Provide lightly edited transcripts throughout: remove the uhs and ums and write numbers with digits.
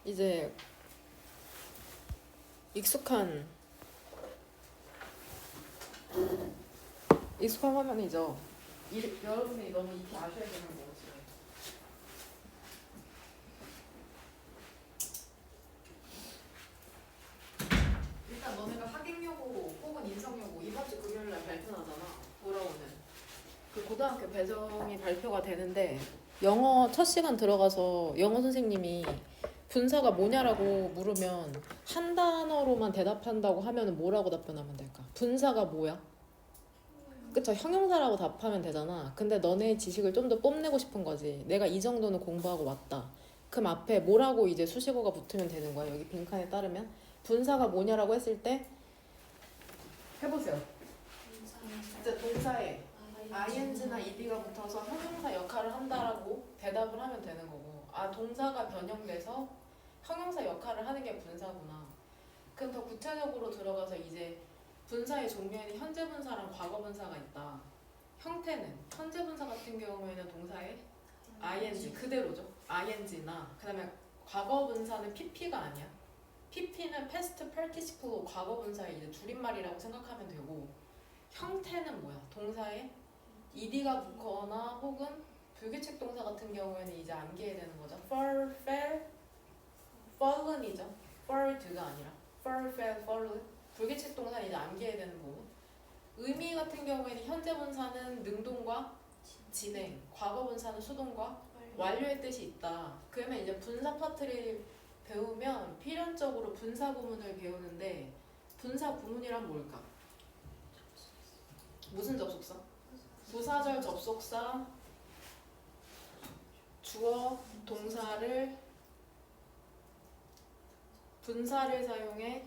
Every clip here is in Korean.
이제 익숙한 화면이죠. 여러분이 너무 익히 아셔야 되는 거지. 일단 너네가 하객여고 혹은 인성여고 이번 주 금요일날 발표 나잖아. 돌아오는 그 고등학교 배정이 발표가 되는데 영어 첫 시간 들어가서 영어 선생님이 분사가 뭐냐라고 물으면 한 단어로만 대답한다고 하면 뭐라고 답변하면 될까? 분사가 뭐야? 그쵸, 형용사라고 답하면 되잖아. 근데 너네 지식을 좀 더 뽐내고 싶은 거지. 내가 이 정도는 공부하고 왔다. 그럼 앞에 뭐라고 이제 수식어가 붙으면 되는 거야. 여기 빈칸에 따르면 분사가 뭐냐라고 했을 때 해보세요. 진짜 동사에 ing나 ed가 붙어서 형용사 역할을 한다라고 대답을 하면 되는 거고, 아 동사가 변형돼서 형용사 역할을 하는 게 분사구나. 그럼 더 구체적으로 들어가서 이제 분사의 종류에는 현재 분사랑 과거 분사가 있다. 형태는 현재 분사 같은 경우에는 동사에 ing 그대로죠. ing나 그다음에 과거 분사는 pp가 아니야. pp는 past participle 과거 분사의 이제 줄임말이라고 생각하면 되고, 형태는 뭐야? 동사에 ed가 붙거나 혹은 불규칙 동사 같은 경우에는 이제 암기해야 되는 거죠. fall, fell, fallen이죠. falled가 아니라 fall, fell, fallen. 불규칙 동사는 이제 암기해야 되는 부분. 의미 같은 경우에는 현재 분사는 능동과 진행, 과거 분사는 수동과 완료의 뜻이 있다. 그러면 이제 분사 파트를 배우면 필연적으로 분사 구문을 배우는데, 분사 구문이란 뭘까? 무슨 접속사? 부사절 접속사, 주어, 동사를 분사를 사용해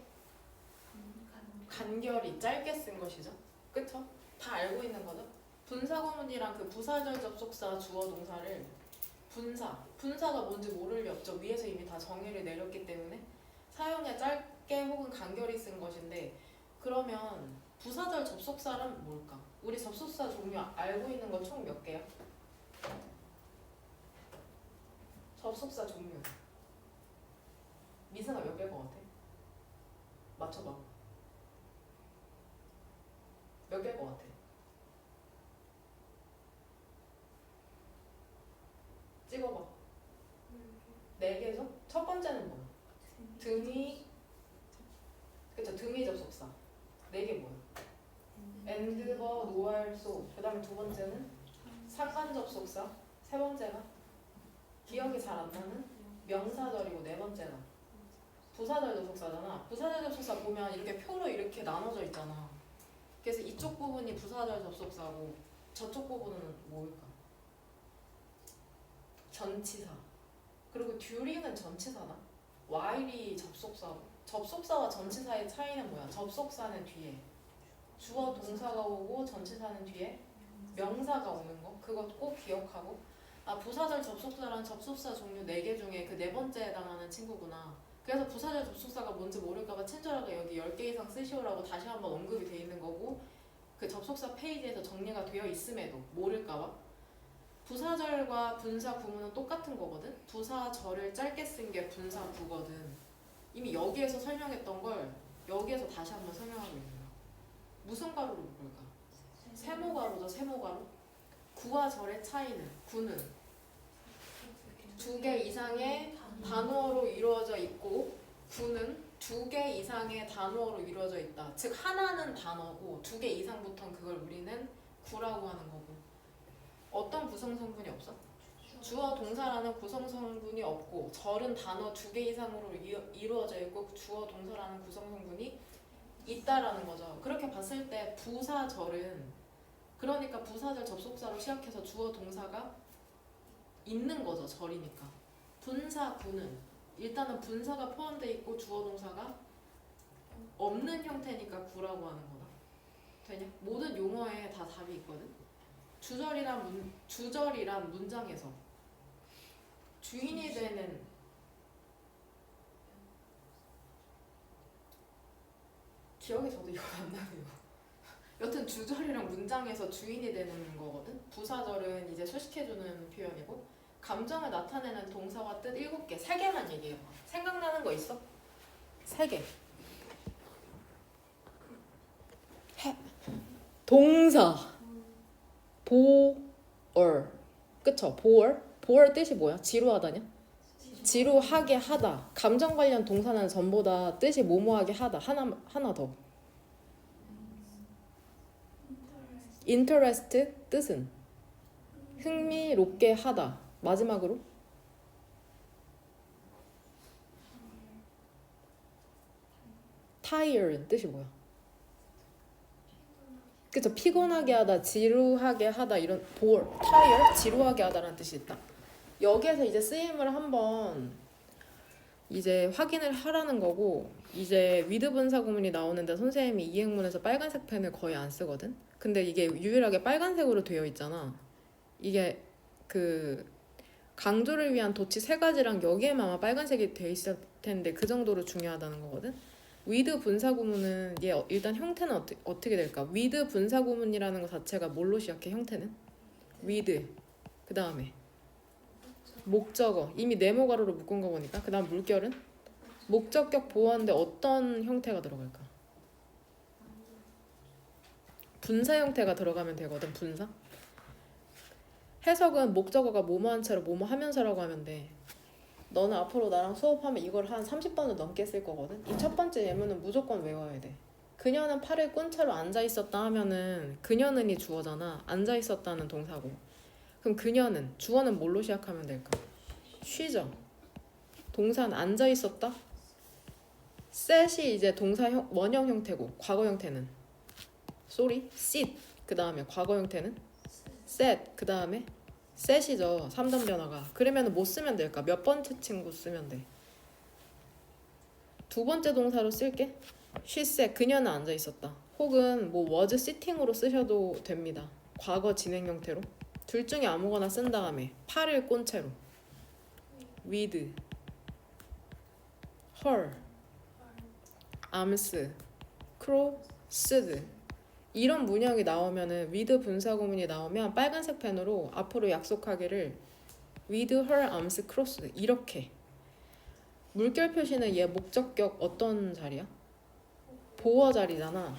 간결히 짧게 쓴 것이죠. 그쵸? 다 알고 있는 거죠? 분사 구문이랑 그 부사절 접속사, 주어, 동사를 분사가 뭔지 모를 리 없죠. 위에서 이미 다 정의를 내렸기 때문에 사용해 짧게 혹은 간결히 쓴 것인데, 그러면 부사절 접속사란 뭘까? 우리 접속사 종류 알고 있는 거 총 몇 개야? 접속사 종류 미스가 몇 개일 것 같아? 맞춰봐. 몇 개일 것 같아? 찍어봐. 4개죠? 첫 번째는 뭐야? 등위. 그쵸, 등위 접속사 4개 뭐야? and, the, 노알, so. 그 다음에 두 번째는 상관 접속사. 세 번째가 기억이 잘 안 나는 명사절이고, 네 번째가 부사절 접속사잖아. 부사절 접속사 보면 이렇게 표로 이렇게 나눠져 있잖아. 그래서 이쪽 부분이 부사절 접속사고 저쪽 부분은 뭘까? 전치사. 그리고 during은 전치사다. while이 접속사고, 접속사와 전치사의 차이는 뭐야? 접속사는 뒤에 주어 동사가 오고 전치사는 뒤에 명사가 오는 거. 그것 꼭 기억하고, 아 부사절 접속사란 접속사 종류 4개 중에 그 네 번째에 해당하는 친구구나. 그래서 부사절 접속사가 뭔지 모를까봐 친절하게 여기 10개 이상 쓰시오라고 다시 한번 언급이 돼 있는 거고, 그 접속사 페이지에서 정리가 되어 있음에도 모를까봐. 부사절과 분사 구문은 똑같은 거거든. 부사절을 짧게 쓴 게 분사 구거든. 이미 여기에서 설명했던 걸 여기에서 다시 한번 설명하고 있는 거야. 무슨 가루로 볼까? 세모가루죠. 세모가루. 구와 절의 차이는, 구는 2개 이상의 단어로 이루어져 있고, 구는 2개 이상의 단어로 이루어져 있다. 즉 하나는 단어고 2개 이상부터는 그걸 우리는 구라고 하는 거고. 어떤 구성성분이 없어? 주어 동사라는 구성성분이 없고, 절은 단어 2개 이상으로 이루어져 있고 주어 동사라는 구성성분이 있다라는 거죠. 그렇게 봤을 때 부사절은, 그러니까 부사절 접속사로 시작해서 주어 동사가 있는 거죠. 절이니까. 분사 구는 일단은 분사가 포함되어 있고 주어 동사가 없는 형태니까 구라고 하는 거다. 되냐? 모든 용어에 다 답이 있거든. 주절이란 문장에서 주인이 되는, 기억이 저도 이거 안 나네요. 여튼 주절이랑 문장에서 주인이 되는 거거든. 부사절은 이제 수식해주는 표현이고, 감정을 나타내는 동사와 뜻 7개, 3개만 얘기해봐. 생각나는 거 있어? 3개. 동사 보얼. 그쵸? 보얼? 보얼 뜻이 뭐야? 지루하다냐? 지루하게 하다. 감정 관련 동사는 전보다 뜻이 뭐뭐하게 하다. 하나 더. interest 뜻은 흥미롭게 하다. 마지막으로 tired 뜻이 뭐야? 그쵸? 피곤하게 하다, 지루하게 하다 이런 bore, tired, 지루하게 하다라는 뜻이 있다. 여기에서 이제 쓰임을 한번 이제 확인을 하라는 거고 이제 with 분사 구문이 나오는데 선생님이 이 행문에서 빨간색 펜을 거의 안 쓰거든? 근데 이게 유일하게 빨간색으로 되어 있잖아. 이게 그 강조를 위한 도치 3가지랑 여기에만 아마 빨간색이 되어 있을 텐데 그 정도로 중요하다는 거거든? with 분사 구문은 얘 일단 형태는 어떻게 될까? with 분사 구문이라는 것 자체가 뭘로 시작해? 형태는? with 그 다음에 목적어 이미 네모 가로로 묶은 거 보니까 그 다음 물결은? 목적격 보호하는데 어떤 형태가 들어갈까? 분사 형태가 들어가면 되거든. 분사 해석은 목적어가 뭐뭐한 채로 뭐뭐 하면서라고 하면 돼. 너는 앞으로 나랑 수업하면 이걸 한 30번은 넘게 쓸 거거든. 이 첫 번째 예문은 무조건 외워야 돼. 그녀는 팔을 꾼 채로 앉아있었다 하면은 그녀는이 주어잖아. 앉아있었다는 동사고. 그럼 그녀는 주어는 뭘로 시작하면 될까? 쉬죠. 동사는 앉아있었다. sit이 이제 동사 원형 형태고 과거 형태는 sit. 그 다음에 과거 형태는 sat. 그 다음에 set이죠. 3단 변화가. 그러면 뭐 쓰면 될까? 몇 번째 친구 쓰면 돼? 2번째 동사로 쓸게. she sat. 그녀는 앉아있었다. 혹은 뭐 was sitting으로 쓰셔도 됩니다. 과거 진행 형태로. 둘 중에 아무거나 쓴 다음에 팔을 꼰 채로 with her arms crossed 이런 문형이 나오면은 with 분사 구문이 나오면 빨간색 펜으로 앞으로 약속하기를 with her arms crossed 이렇게. 물결 표시는 얘 목적격 어떤 자리야? 보어 자리잖아.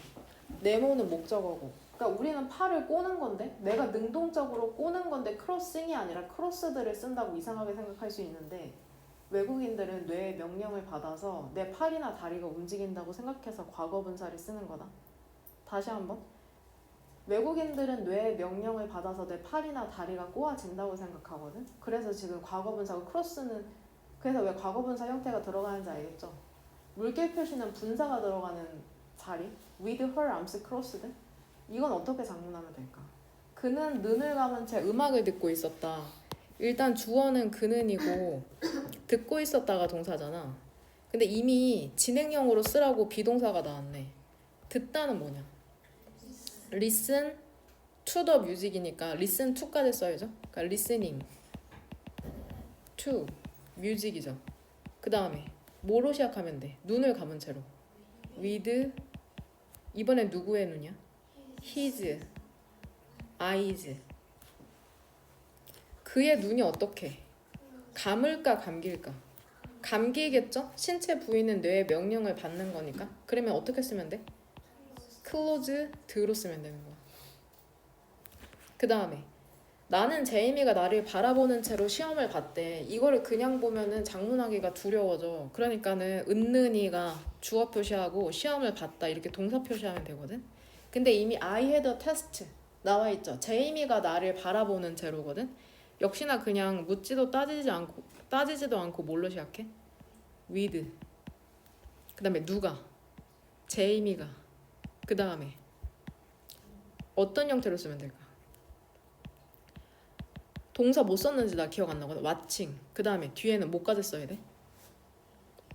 네모는 목적어고. 그러니까 우리는 팔을 꼬는 건데 내가 능동적으로 꼬는 건데 크로싱이 아니라 크로스드를 쓴다고 이상하게 생각할 수 있는데 외국인들은 뇌의 명령을 받아서 내 팔이나 다리가 움직인다고 생각해서 과거 분사를 쓰는 거다. 다시 한번. 외국인들은 뇌의 명령을 받아서 내 팔이나 다리가 꼬아진다고 생각하거든. 그래서 지금 과거 분사가 크로스는 그래서 왜 과거 분사 형태가 들어가는지 알겠죠? 물결 표시는 분사가 들어가는 자리 with her arms crossed 이건 어떻게 장문하면 될까? 그는 눈을 감은 채 음악을 듣고 있었다. 일단 주어는 그는이고 듣고 있었다가 동사잖아. 근데 이미 진행형으로 쓰라고 비동사가 나왔네. 듣다는 뭐냐? listen to the music이니까 listen to까지 써야죠. 그러니까 listening to music이죠. 그 다음에 뭐로 시작하면 돼? 눈을 감은 채로 with 이번엔 누구의 눈이야? his eyes. 그의 눈이 어떻게? 감을까 감길까? 감기겠죠? 신체 부위는 뇌의 명령을 받는 거니까. 그러면 어떻게 쓰면 돼? closed로 쓰면 되는 거야. 그 다음에 나는 제이미가 나를 바라보는 채로 시험을 봤대. 이거를 그냥 보면은 장문하기가 두려워져. 그러니까는 은는이가 주어 표시하고 시험을 봤다 이렇게 동사 표시하면 되거든. 근데 이미 I had a test 나와 있죠. 제이미가 나를 바라보는 채로거든. 역시나 그냥 묻지도 따지지도 않고 뭘로 시작해? with. 그 다음에 누가? 제이미가. 그 다음에 어떤 형태로 쓰면 될까? 동사 뭐 썼는지 나 기억 안 나거든. watching. 그 다음에 뒤에는 뭐까지 써야 돼?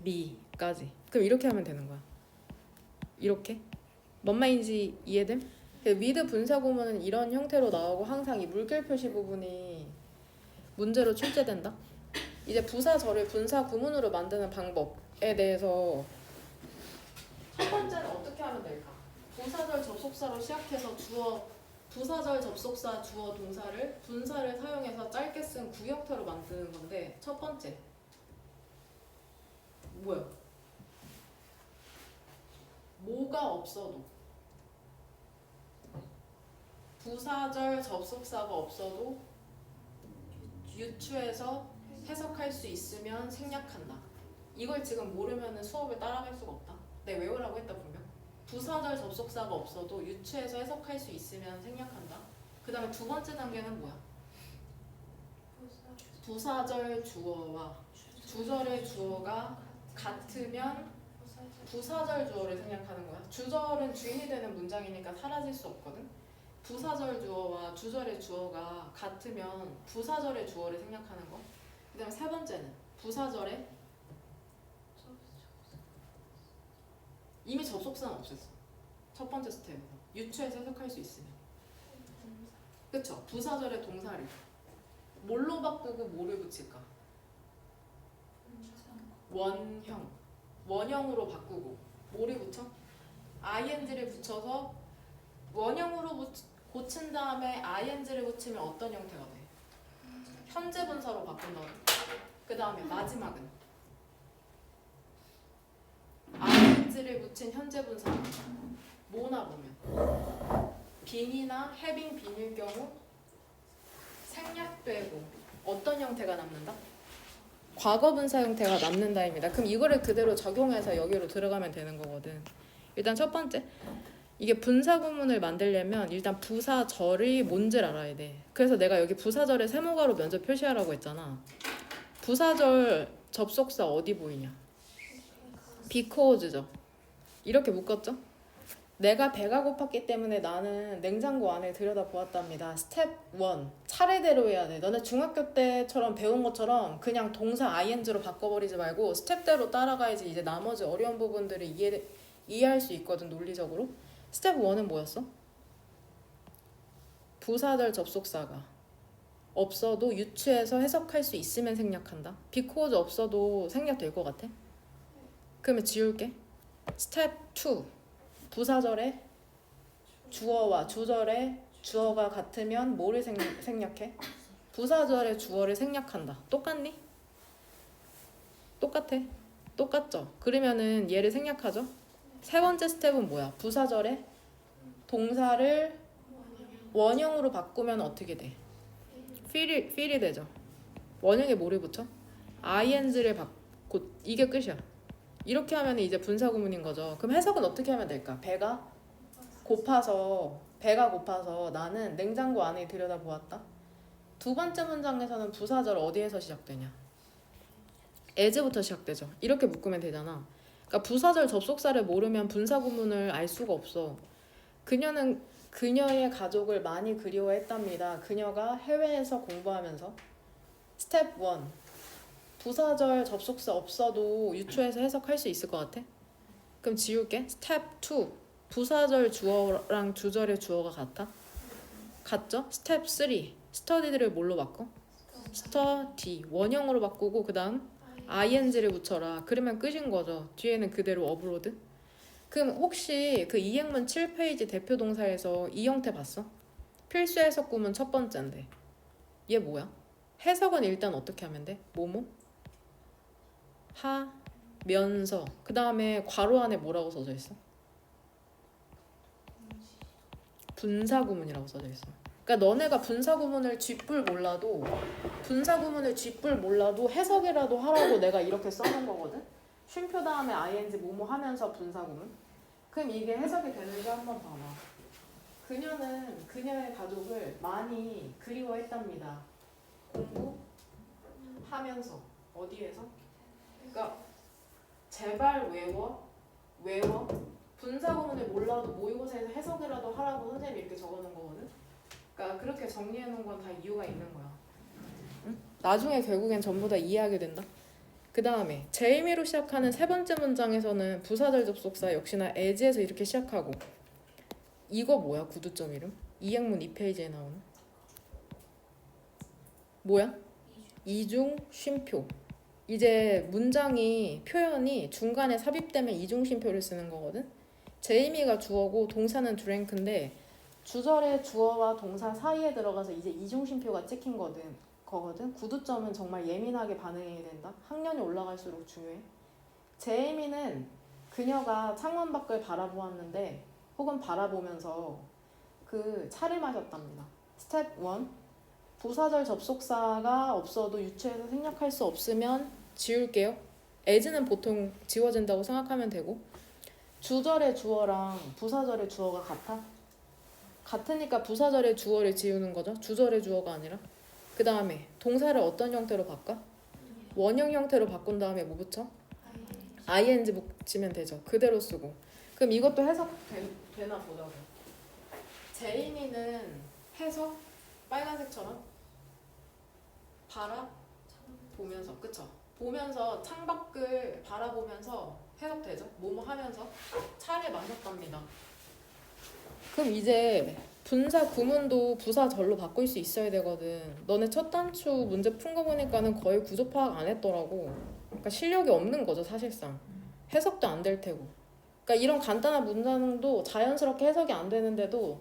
me까지. 그럼 이렇게 하면 되는 거야. 이렇게. 뭔 말인지 이해됨? with 분사 구문은 이런 형태로 나오고 항상 이 물결 표시 부분이 문제로 출제된다. 이제 부사절을 분사 구문으로 만드는 방법에 대해서 첫 번째는 어떻게 하면 될까? 부사절 접속사로 시작해서 부사절 접속사 주어 동사를 분사를 사용해서 짧게 쓴 구형태로 만드는 건데 첫 번째 뭐야? 뭐가 없어도 부사절 접속사가 없어도 유추해서 해석할 수 있으면 생략한다. 이걸 지금 모르면 수업을 따라갈 수가 없다. 내가 외우라고 했다 분명. 부사절 접속사가 없어도 유추해서 해석할 수 있으면 생략한다. 그 다음에 두 번째 단계는 뭐야? 부사절 주어와 주절의 주어가 같으면 부사절 주어를 생략하는 거야. 주절은 주인이 되는 문장이니까 사라질 수 없거든. 부사절 주어와 주절의 주어가 같으면 부사절의 주어를 생략하는 거. 그 다음에 세 번째는 부사절에 이미 접속사는 없앴어. 첫 번째 스텝에서 유추해서 해석할 수 있으면. 그쵸? 부사절의 동사를 뭘로 바꾸고 뭐를 붙일까? 원형. 원형으로 바꾸고 뭐를 붙여? ing를 붙여서 원형으로 고친 다음에 ing를 붙이면 어떤 형태가 돼? 현재 분사로 바꾼다고. 그 다음에 마지막은 ing를 붙인 현재 분사 뭐나 보면 빈이나 having 빈일 경우 생략되고 어떤 형태가 남는다? 과거분사 형태가 남는다입니다. 그럼 이거를 그대로 적용해서 여기로 들어가면 되는 거거든. 일단 첫 번째, 이게 분사구문을 만들려면 일단 부사절이 뭔지를 알아야 돼. 그래서 내가 여기 부사절의 세모가로 먼저 표시하라고 했잖아. 부사절 접속사 어디 보이냐? because죠. 이렇게 묶었죠? 내가 배가 고팠기 때문에 나는 냉장고 안에 들여다보았답니다. 스텝 1. 차례대로 해야 돼. 너네 중학교 때처럼 배운 것처럼 그냥 동사 ing로 바꿔버리지 말고 스텝대로 따라가야지 이제 나머지 어려운 부분들을 이해할 수 있거든, 논리적으로. 스텝 1은 뭐였어? 부사절 접속사가 없어도 유추해서 해석할 수 있으면 생략한다. because 없어도 생략될 것 같아? 그러면 지울게. 스텝 2. 부사절에 주어와 주절에 주어가 같으면 뭐를 생략해? 부사절의 주어를 생략한다. 똑같니? 똑같아. 똑같죠? 그러면은 얘를 생략하죠? 세 번째 스텝은 뭐야? 부사절에 동사를 원형으로 바꾸면 어떻게 돼? feel이 되죠. 원형에 뭐를 붙여? ing를 바꾸. 이게 끝이야. 이렇게 하면 이제 분사구문인 거죠. 그럼 해석은 어떻게 하면 될까? 배가 고파서 나는 냉장고 안에 들여다보았다. 두 번째 문장에서는 부사절 어디에서 시작되냐? as부터 시작되죠. 이렇게 묶으면 되잖아. 그러니까 부사절 접속사를 모르면 분사구문을 알 수가 없어. 그녀는 그녀의 가족을 많이 그리워했답니다. 그녀가 해외에서 공부하면서. 스텝 1. 부사절 접속사 없어도 유추해서 해석할 수 있을 것 같아? 그럼 지울게. 스텝 2. 부사절 주어랑 주절의 주어가 같아? 같죠? 스텝 3. 스터디를 뭘로 바꿔? 스터디. 원형으로 바꾸고 그 다음 ing를 붙여라. 그러면 끝인 거죠. 뒤에는 그대로 어브로드. 그럼 혹시 그 이행문 7페이지 대표 동사에서 이 형태 봤어? 필수 해석 구문 첫 번째인데 얘 뭐야? 해석은 일단 어떻게 하면 돼? 뭐뭐? 하면서 그 다음에 괄호 안에 뭐라고 써져 있어? 분사구문이라고 써져 있어. 그러니까 너네가 분사구문을 쥐뿔 몰라도 해석이라도 하라고 내가 이렇게 써놓은 거거든. 쉼표 다음에 ing 뭐뭐 하면서 분사구문. 그럼 이게 해석이 되는지 한번 봐봐. 그녀는 그녀의 가족을 많이 그리워했답니다. 공부하면서 어디에서? 그러니까 제발 외워 분사구문을 몰라도 모의고사에서 해석이라도 하라고 선생님이 이렇게 적어놓은 거거든. 그러니까 그렇게 정리해놓은 건 다 이유가 있는 거야. 응? 나중에 결국엔 전부 다 이해하게 된다. 그 다음에 제의미로 시작하는 세 번째 문장에서는 부사절 접속사 역시나 as에서 이렇게 시작하고 이거 뭐야? 구두점 이름? 이행문 2페이지에 나오는 뭐야? 이중 쉼표. 이제 문장이 표현이 중간에 삽입되면 이중 쉼표를 쓰는 거거든. 제의미가 주어고 동사는 드랭크인데 주절의 주어와 동사 사이에 들어가서 이제 이중 쉼표가 찍힌 거거든. 구두점은 정말 예민하게 반응해야 된다. 학년이 올라갈수록 중요해. 제이미는 그녀가 창문 밖을 바라보았는데 혹은 바라보면서 그 차를 마셨답니다. 스텝 1. 부사절 접속사가 없어도 유추해서 생략할 수 없으면 지울게요. as는 보통 지워진다고 생각하면 되고 주절의 주어랑 부사절의 주어가 같아? 같으니까 부사절의 주어를 지우는 거죠. 주절의 주어가 아니라. 그 다음에 동사를 어떤 형태로 바꿔? 원형 형태로 바꾼 다음에 뭐 붙여? ing 붙이면 되죠. 그대로 쓰고. 그럼 이것도 되나 보자고. 제이미는 해석 빨간색처럼 보면서 그쵸? 보면서 창밖을 바라보면서 해석되죠? 뭐뭐 하면서 차를 마셨답니다. 그럼 이제 분사 구문도 부사절로 바꿀 수 있어야 되거든. 너네 첫 단추 문제 푼 거 보니까는 거의 구조 파악 안 했더라고. 그러니까 실력이 없는 거죠 사실상. 해석도 안 될 테고. 그러니까 이런 간단한 문장도 자연스럽게 해석이 안 되는데도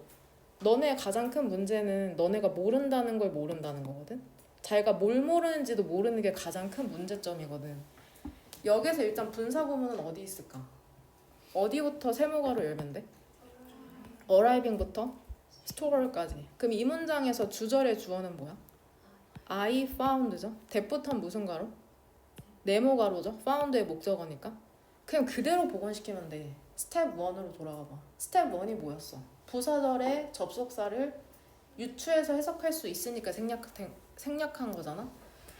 너네 가장 큰 문제는 너네가 모른다는 걸 모른다는 거거든. 자기가 뭘 모르는지도 모르는 게 가장 큰 문제점이거든. 여기서 일단 분사 구문은 어디 있을까? 어디부터 세모가로 열면 돼? arriving부터 store까지. 그럼 이 문장에서 주절의 주어는 뭐야? I found죠. that부터는 무슨 가로? 네모 가로죠. found의 목적어니까. 그냥 그대로 복원시키면 돼. 스텝 1으로 돌아가 봐. 스텝 1이 뭐였어? 부사절의 접속사를 유추해서 해석할 수 있으니까 생략한 거잖아.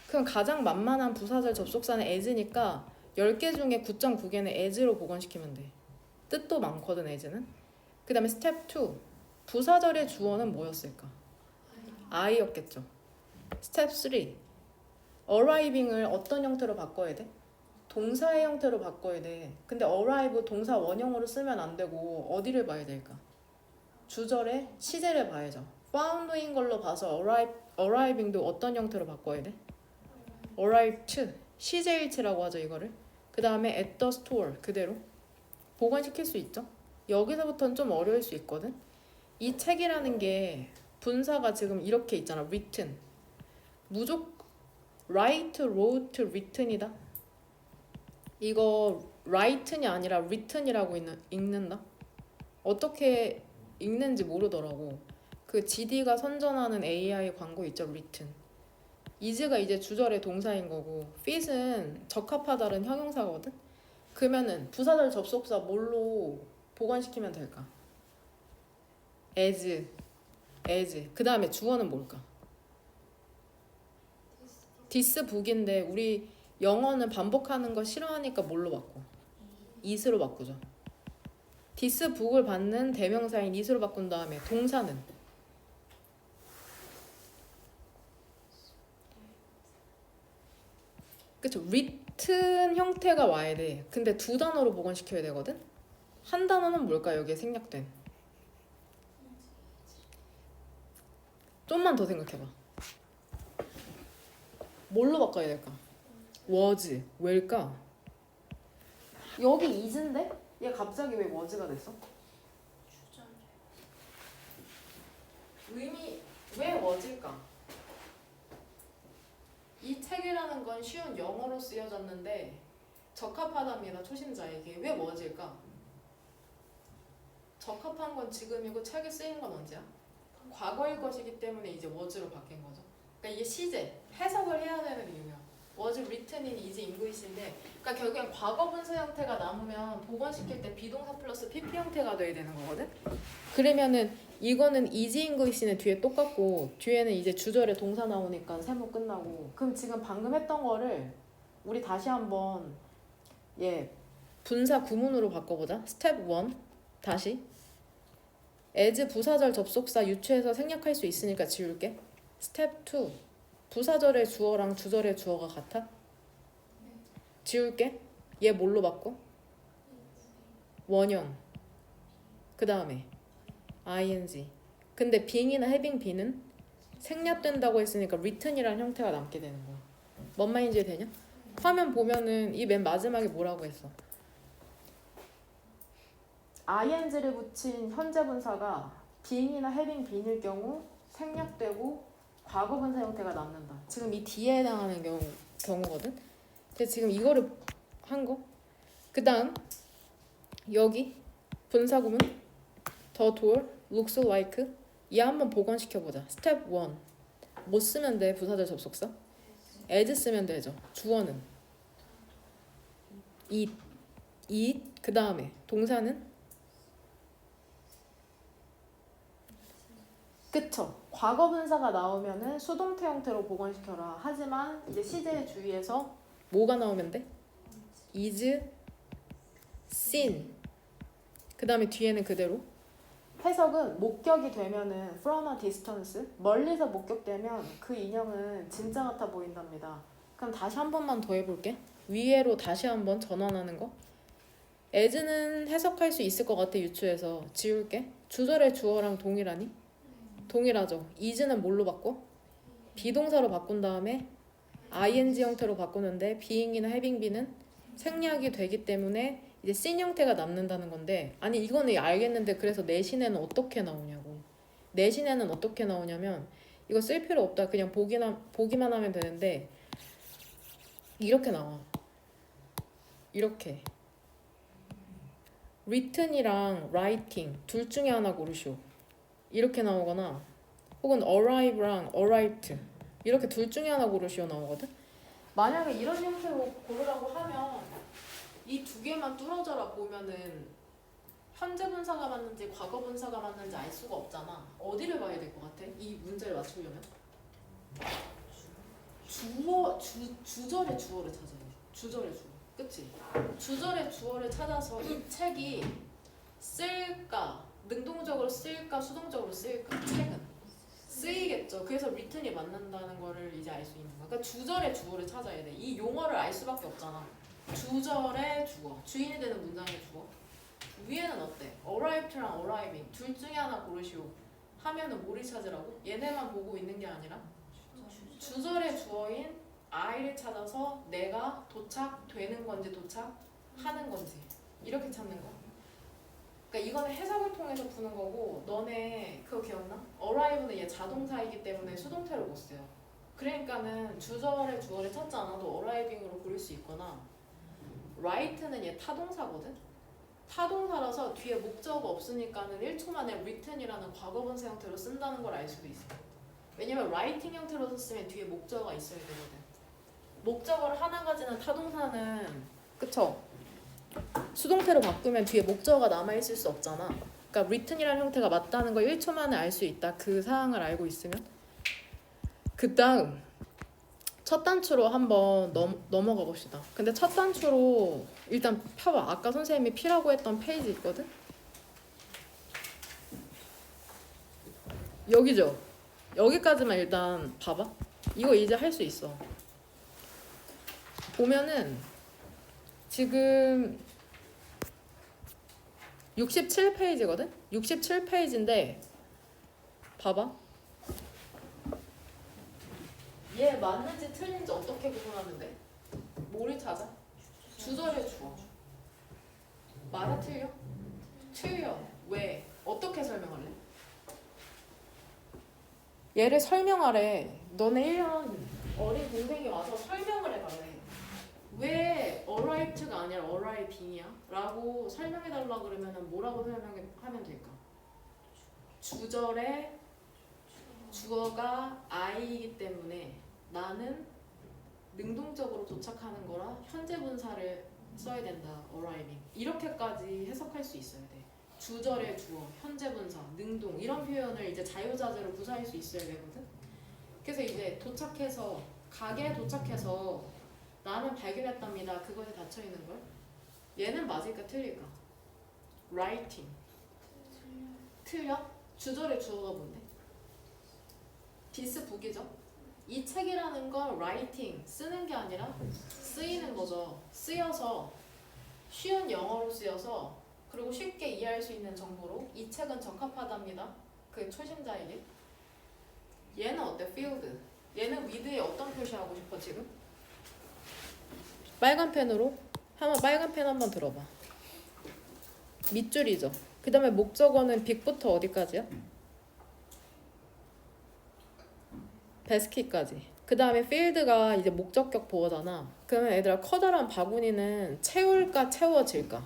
그럼 가장 만만한 부사절 접속사는 as니까 10개 중에 9.9개는 as로 복원시키면 돼. 뜻도 많거든 as는. 그 다음에 스텝 2. 부사절의 주어는 뭐였을까? I였겠죠. 스텝 3. arriving을 어떤 형태로 바꿔야 돼? 동사의 형태로 바꿔야 돼. 근데 arrive 동사 원형으로 쓰면 안 되고 어디를 봐야 될까? 주절의 시제를 봐야죠. found인 걸로 봐서 arriving도 어떤 형태로 바꿔야 돼? arrived. 시제일치라고 하죠 이거를. 그 다음에 at the store 그대로 복원시킬 수 있죠. 여기서부터는 좀 어려울 수 있거든. 이 책이라는 게 분사가 지금 이렇게 있잖아. written. 무조건 write, wrote, written이다. 이거 write이 아니라 written이라고 읽는다. 어떻게 읽는지 모르더라고. 그 GD가 선전하는 AI 광고 있죠. written. is가 이제 주절의 동사인 거고 fit은 적합하다는 형용사거든. 그러면은 부사절 접속사 뭘로 보관시키면 될까? as. 그 다음에 주어는 뭘까? this book인데 우리 영어는 반복하는 거 싫어하니까 뭘로 바꿔? is로 바꾸죠. this book을 받는 대명사인 is로 바꾼 다음에 동사는 그쵸? written 형태가 와야 돼. 근데 두 단어로 복원시켜야 되거든? 한 단어는 뭘까? 여기에 생략된. 좀만 더 생각해봐. 뭘로 바꿔야 될까? was, 왜일까? 여기 is인데? 얘 갑자기 왜 was가 됐어? 의미 왜 was일까? 이 책이라는 건 쉬운 영어로 쓰여졌는데 적합하답니다. 초심자에게. 왜 was일까? 적합한 건 지금이고 책에 쓰인 건 언제야? 과거의 것이기 때문에 이제 was로 바뀐 거죠. 그러니까 이게 시제, 해석을 해야 되는 이유야. was written in is English인데 그러니까 결국엔 과거 분사 형태가 남으면 복원시킬 때 비동사 플러스 PP 형태가 돼야 되는 거거든? 그러면은 이거는 is English는 뒤에 똑같고 뒤에는 이제 주절에 동사 나오니까 세모 끝나고 그럼 지금 방금 했던 거를 우리 다시 한번 분사 구문으로 바꿔보자. 스텝 1 다시 as 부사절 접속사 유추해서 생략할 수 있으니까 지울게. 스텝 2 부사절의 주어랑 주절의 주어가 같아? 지울게. 얘 뭘로 바꿔? 원형. 그 다음에 ing. 근데 being이나 having be는 생략된다고 했으니까 written이라는 형태가 남게 되는 거야. 뭔 말인지 되냐? 화면 보면은 이 맨 마지막에 뭐라고 했어? ing를 붙인 현재 분사가 being이나 having been일 경우 생략되고 과거 분사 형태가 남는다. 지금 이 뒤에 해당하는 경우거든. 근데 지금 이거를 한 거? 그 다음 여기 분사구문 The door looks like 이 한번 복원시켜보자. 스텝 1 뭐 쓰면 돼? 부사절 접속사 as 쓰면 되죠. 주어는 it 그 다음에 동사는 그쵸. 과거 분사가 나오면은 수동태 형태로 복원시켜라. 하지만 이제 시제의 주의에서 뭐가 나오면 돼? is seen 그 다음에 뒤에는 그대로 해석은 목격이 되면은 from a distance 멀리서 목격되면 그 인형은 진짜 같아 보인답니다. 그럼 다시 한 번만 더 해볼게. 위에로 다시 한번 전환하는 거. as는 해석할 수 있을 것 같아. 유추해서 지울게. 주절의 주어랑 동일하니? 동일하죠. is는 뭘로 바꿔? 비동사로 바꾼 다음에 ing 형태로 바꾸는데 being이나 having be는 생략이 되기 때문에 이제 seen 형태가 남는다는 건데 아니 이거는 알겠는데 그래서 내신에는 어떻게 나오냐고. 내신에는 어떻게 나오냐면 이거 쓸 필요 없다. 그냥 보기만 하면 되는데 이렇게 나와. 이렇게 written이랑 writing 둘 중에 하나 고르시오. 이렇게 나오거나 혹은 arrive랑 arrived 이렇게 둘 중에 하나 고르시오 나오거든. 만약에 이런 형태로 고르라고 하면 이 두 개만 뚫어져라 보면은 현재 분사가 맞는지 과거 분사가 맞는지 알 수가 없잖아. 어디를 봐야 될 것 같아? 이 문제를 맞추려면 주절의 주어를 찾아야 돼. 주절의 주어. 그치? 주절의 주어를 찾아서 이 책이 쓸까 능동적으로 쓸까 수동적으로 쓸까. 책은 쓰이겠죠. 그래서 written이 맞는다는 거를 이제 알 수 있는 거야. 그러니까 주절의 주어를 찾아야 돼. 이 용어를 알 수밖에 없잖아. 주절의 주어, 주인이 되는 문장의 주어. 위에는 어때? arrived랑 arriving 둘 중에 하나 고르시오. 하면은 뭐를 찾으라고? 얘네만 보고 있는 게 아니라 주절의 주어인 I를 찾아서 내가 도착되는 건지 도착하는 건지 이렇게 찾는 거. 그러니까 이거는 해석을 통해서 푸는 거고 너네 그거 기억나? arrive는 얘 자동사이기 때문에 수동태를 못 써요. 그러니까는 주절의 주어를 찾지 않아도 arriving으로 부를 수 있거나 write는 얘 타동사거든? 타동사라서 뒤에 목적어 없으니까는 1초 만에 written이라는 과거분사 형태로 쓴다는 걸 알 수도 있어. 왜냐면 writing 형태로 썼으면 뒤에 목적어가 있어야 되거든. 목적어를 하나 가지는 타동사는 그쵸? 수동태로 바꾸면 뒤에 목적어가 남아있을 수 없잖아. 그러니까 written이라는 형태가 맞다는 걸 1초 만에 알 수 있다. 그 사항을 알고 있으면. 그 다음 첫 단추로 한번 넘어가 봅시다. 근데 첫 단추로 일단 펴봐. 아까 선생님이 피라고 했던 페이지 있거든? 여기죠? 여기까지만 일단 봐봐. 이거 이제 할 수 있어. 보면은 지금 67페이지거든? 67페이지인데 봐봐. 얘 맞는지 틀린지 어떻게 구분하는데? 뭐를 찾아? 주절의 주어. 맞아 틀려? 틀려. 왜? 어떻게 설명할래? 얘를 설명하래. 너네 1년 어린 동생이 와서 설명을 해달래. 왜 arrived가 아니라 arriving이야? 라고 설명해달라 그러면 뭐라고 설명하면 될까? 주절의 주어가 I이기 때문에 나는 능동적으로 도착하는 거라 현재 분사를 써야 된다. arriving. 이렇게까지 해석할 수 있어야 돼. 주절의 주어, 현재 분사, 능동 이런 표현을 이제 자유자재로 구사할 수 있어야 되거든. 그래서 이제 도착해서 가게에 도착해서 나는 발견했답니다. 그것에 닫혀 있는 걸. 얘는 맞을까 틀릴까? writing. 틀려? 주절의 주어가 뭔데? 디스 북이죠. 이 책이라는 건 writing 쓰는 게 아니라 쓰이는 거죠. 쓰여서 쉬운 영어로 쓰여서 그리고 쉽게 이해할 수 있는 정보로 이 책은 적합하답니다. 그 초심자에게. 얘는 어때? field. 얘는 with에 어떤 표시하고 싶어 지금? 빨간 펜으로 한번 빨간 펜 한번 들어봐. 밑줄이죠. 그 다음에 목적어는 빅부터 어디까지야? 베스킷까지. 그 다음에 필드가 이제 목적격 보어잖아. 그러면 얘들아 커다란 바구니는 채울까 채워질까?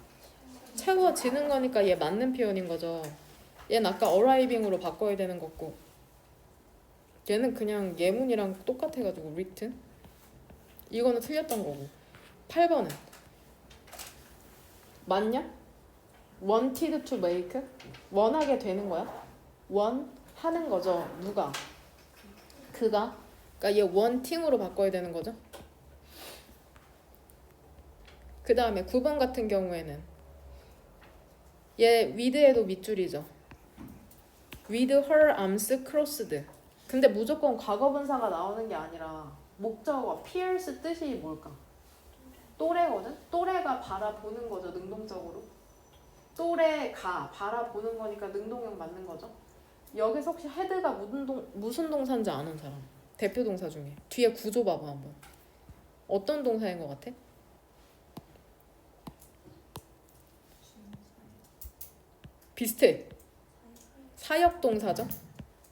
채워지는 거니까 얘 맞는 표현인 거죠. 얘는 아까 arriving으로 바꿔야 되는 거고 얘는 그냥 예문이랑 똑같아가지고 written 이거는 틀렸던 거고 8번은 맞냐? wanted to make 원하게 되는 거야? 하는 거죠. 누가? 그가? 그러니까 얘 wanting으로 바꿔야 되는 거죠. 그 다음에 9번 같은 경우에는 얘 with에도 밑줄이죠. with her arms crossed. 근데 무조건 과거분사가 나오는 게 아니라 목적어 pierce 뜻이 뭘까? 또래거든? 또래가 바라보는 거죠. 능동적으로. 또래가 바라보는 거니까 능동형 맞는 거죠. 여기서 혹시 헤드가 무슨 동사인지 아는 사람? 대표 동사 중에. 뒤에 구조 봐봐 한번. 어떤 동사인 것 같아? 비슷해. 사역동사죠.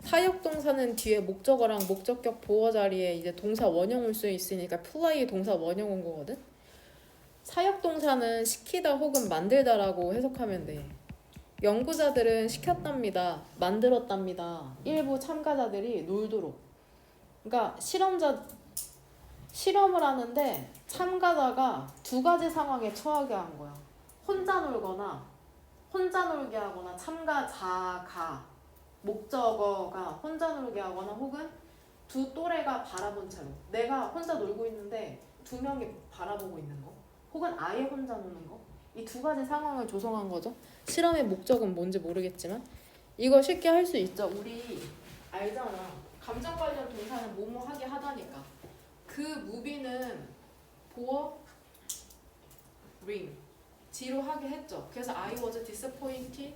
사역동사는 뒤에 목적어랑 목적격 보어 자리에 이제 동사 원형을 수 있으니까 플라이 동사 원형 온 거거든. 사역동사는 시키다 혹은 만들다라고 해석하면 돼. 연구자들은 시켰답니다. 만들었답니다. 일부 참가자들이 놀도록. 그러니까 실험을 하는데 참가자가 두 가지 상황에 처하게 한 거야. 혼자 놀게 하거나 참가자가 목적어가 혼자 놀게 하거나 혹은 두 또래가 바라본 채로 내가 혼자 놀고 있는데 두 명이 바라보고 있는 거 혹은 아예 혼자 노는 거 이 두 가지 상황을 조성한 거죠. 실험의 목적은 뭔지 모르겠지만 이거 쉽게 할 수 있죠. 우리 알잖아. 감정 관련 동사는 뭐뭐 하게 하다니까. 그 무비는 보어 ring G로 하게 했죠. 그래서 I was disappointed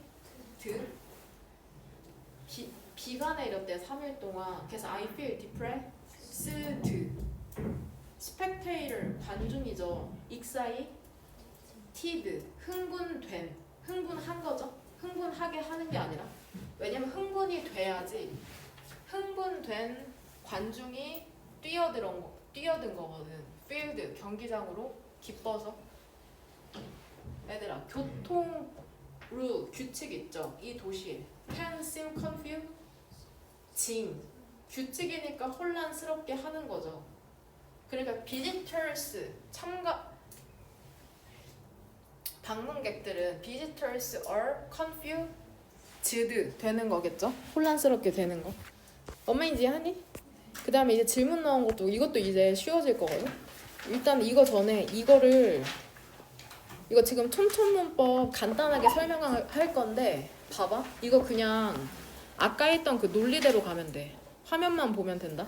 비가 내렸대 3일 동안. 그래서 I feel depressed. spectator 관중이죠. excited 흥분한 거죠. 흥분하게 하는 게 아니라 왜냐면 흥분이 돼야지 흥분된 관중이 뛰어든 거거든. field 경기장으로 기뻐서. 얘들아 교통 룰 규칙 있죠. 이 도시에 can seem confusing 규칙이니까 혼란스럽게 하는 거죠. 그러니까 visitors 방문객들은 visitors are confused 되는 거겠죠. 혼란스럽게 되는 거. 엄마 이제 하니? 그 다음에 이제 질문 나온 것도 이것도 이제 쉬워질 거거든. 일단 이거 전에 이거 지금 촘촘문법 간단하게 설명할 건데 봐봐. 이거 그냥 아까 했던 그 논리대로 가면 돼. 화면만 보면 된다.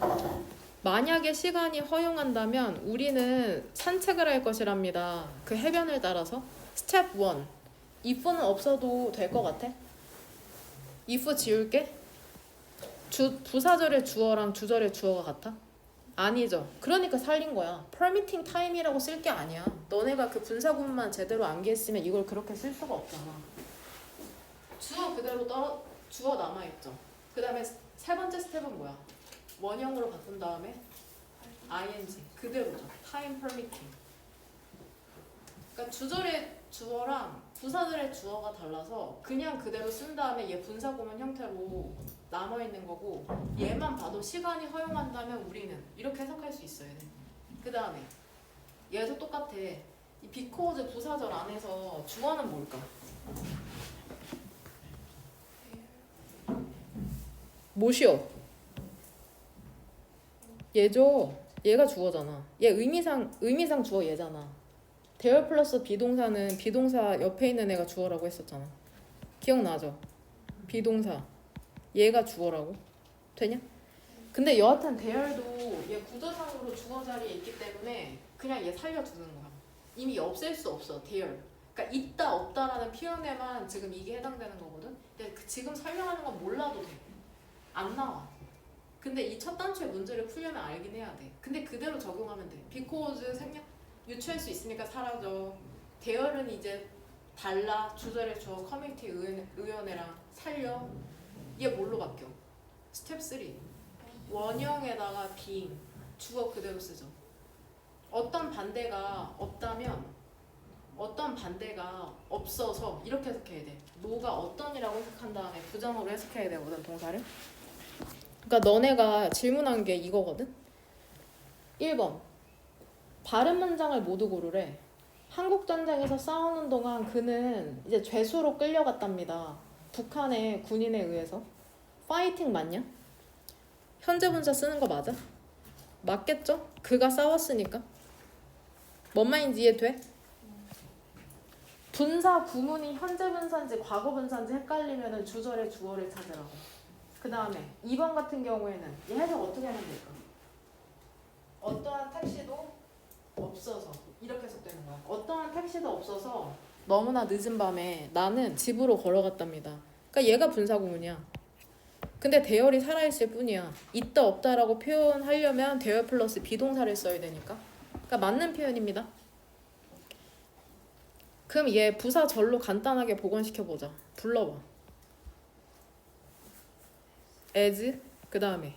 만약에 시간이 허용한다면 우리는 산책을 할 것이랍니다. 그 해변을 따라서. 스텝 1. if는 없어도 될 것 같아? if 지울게? 부사절의 주어랑 주절의 주어가 같아? 아니죠. 그러니까 살린 거야. permitting time이라고 쓸 게 아니야. 너네가 그 분사구문만 제대로 암기했으면 이걸 그렇게 쓸 수가 없잖아. 주어 그대로 주어 남아있죠. 그 다음에 세 번째 스텝은 뭐야? 원형으로 바꾼 다음에 ing 그대로죠. time permitting. 그러니까 주절의 주어랑 부사절의 주어가 달라서 그냥 그대로 쓴 다음에 얘 분사구문 형태로 남아있는 거고 얘만 봐도 시간이 허용한다면 우리는 이렇게 해석할 수 있어야 돼. 그 다음에 얘도 똑같아. 이 because 부사절 안에서 주어는 뭘까? 뭐시오? 얘죠. 얘가 주어잖아. 얘 의미상 주어 얘잖아. 대열 플러스 비동사는 비동사 옆에 있는 애가 주어라고 했었잖아. 기억나죠? 비동사 얘가 주어라고 되냐? 근데 여하튼 대열도 얘 구조상으로 주어 자리에 있기 때문에 그냥 얘 살려두는 거야. 이미 없앨 수 없어 대열. 그러니까 있다 없다라는 표현에만 지금 이게 해당되는 거거든. 근데 지금 설명하는 건 몰라도 돼. 안 나와. 근데 이 첫 단추의 문제를 풀려면 알긴 해야 돼. 근데 그대로 적용하면 돼. because 생략 유추할 수 있으니까 사라져. 대열은 이제 달라. 주절의 주어 커뮤니티 의원회랑 살려. 얘 뭘로 바뀌어? 스텝 3 원형에다가 being 주어 그대로 쓰죠. 어떤 반대가 없다면 어떤 반대가 없어서 이렇게 해석해야 돼. 노가 어떤이라고 해석한 다음에 부정으로 해석해야 되거든 동사를. 그러니까 너네가 질문한 게 이거거든. 1번 바른 문장을 모두 고르래. 한국전쟁에서 싸우는 동안 그는 이제 죄수로 끌려갔답니다. 북한의 군인에 의해서. 파이팅 맞냐? 현재 분사 쓰는 거 맞아? 맞겠죠? 그가 싸웠으니까. 뭔 말인지 이해돼? 분사 구문이 현재 분사인지 과거 분사인지 헷갈리면 주절의 주어를 찾으라고. 그 다음에 2번 같은 경우에는 이 해석 어떻게 하면 될까? 어떠한 택시도 없어서 이렇게 해석되는 거야. 어떠한 택시도 없어서 너무나 늦은 밤에 나는 집으로 걸어갔답니다. 그러니까 얘가 분사 구문이야. 근데 대열이 살아있을 뿐이야. 있다 없다라고 표현하려면 대열 플러스 비동사를 써야 되니까. 그러니까 맞는 표현입니다. 그럼 얘 부사 절로 간단하게 복원시켜보자. 불러봐. as 그 다음에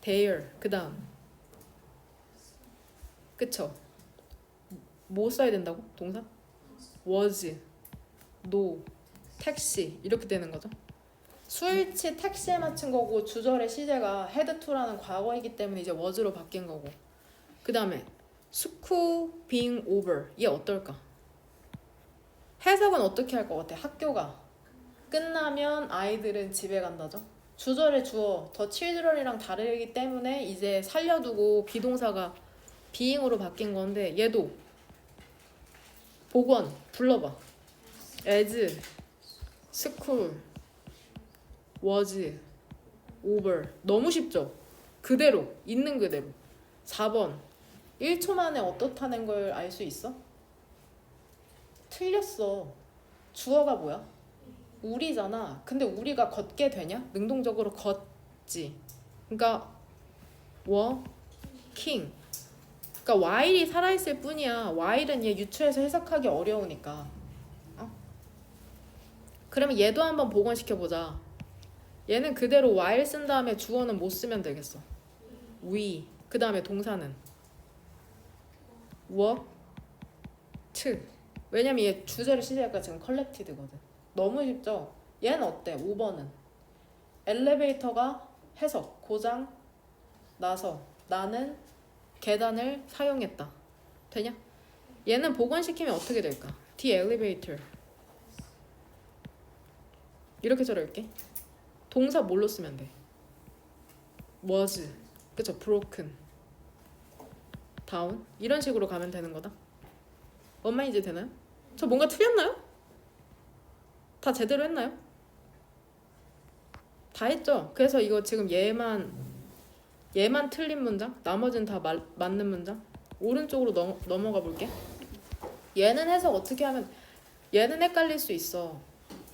their 그 다음 그쵸? 뭐 써야 된다고? 동사? was, no, 택시 이렇게 되는 거죠. 수일치 택시에 맞춘 거고 주절의 시제가 had to라는 과거이기 때문에 이제 was로 바뀐 거고. 그 다음에 school being over 얘 어떨까? 해석은 어떻게 할 것 같아? 학교가 끝나면 아이들은 집에 간다죠. 주절의 주어 the children이랑 다르기 때문에 이제 살려두고 비동사가 being으로 바뀐 건데 얘도 복원 불러봐. as, school, was, over 너무 쉽죠? 그대로 있는 그대로. 4번 1초 만에 어떻다는 걸 알 수 있어? 틀렸어. 주어가 뭐야? 우리잖아. 근데 우리가 걷게 되냐? 능동적으로 걷지. 그러니까 walking. 그러니까 while이 살아있을 뿐이야. while은 얘 유추해서 해석하기 어려우니까. 그러면 얘도 한번 복원시켜보자. 얘는 그대로 while 쓴 다음에 주어는 못 쓰면 되겠어. we. 그 다음에 동사는 walked. 왜냐면 얘 주제를 시제가 지금 collected거든. 너무 쉽죠? 얘는 어때? 5번은 엘리베이터가 해석 고장 나서 나는 계단을 사용했다. 되냐? 얘는 복원시키면 어떻게 될까? The elevator 이렇게 적을게. 동사 뭘로 쓰면 돼? was 그쵸? broken down 이런 식으로 가면 되는 거다. 뭔 말인지 되나요? 저 뭔가 틀렸나요? 다 제대로 했나요? 다 했죠? 그래서 이거 지금 얘만 틀린 문장? 나머지는 다 맞는 문장? 오른쪽으로 넘어가 볼게. 얘는 해석 어떻게 하면 얘는 헷갈릴 수 있어.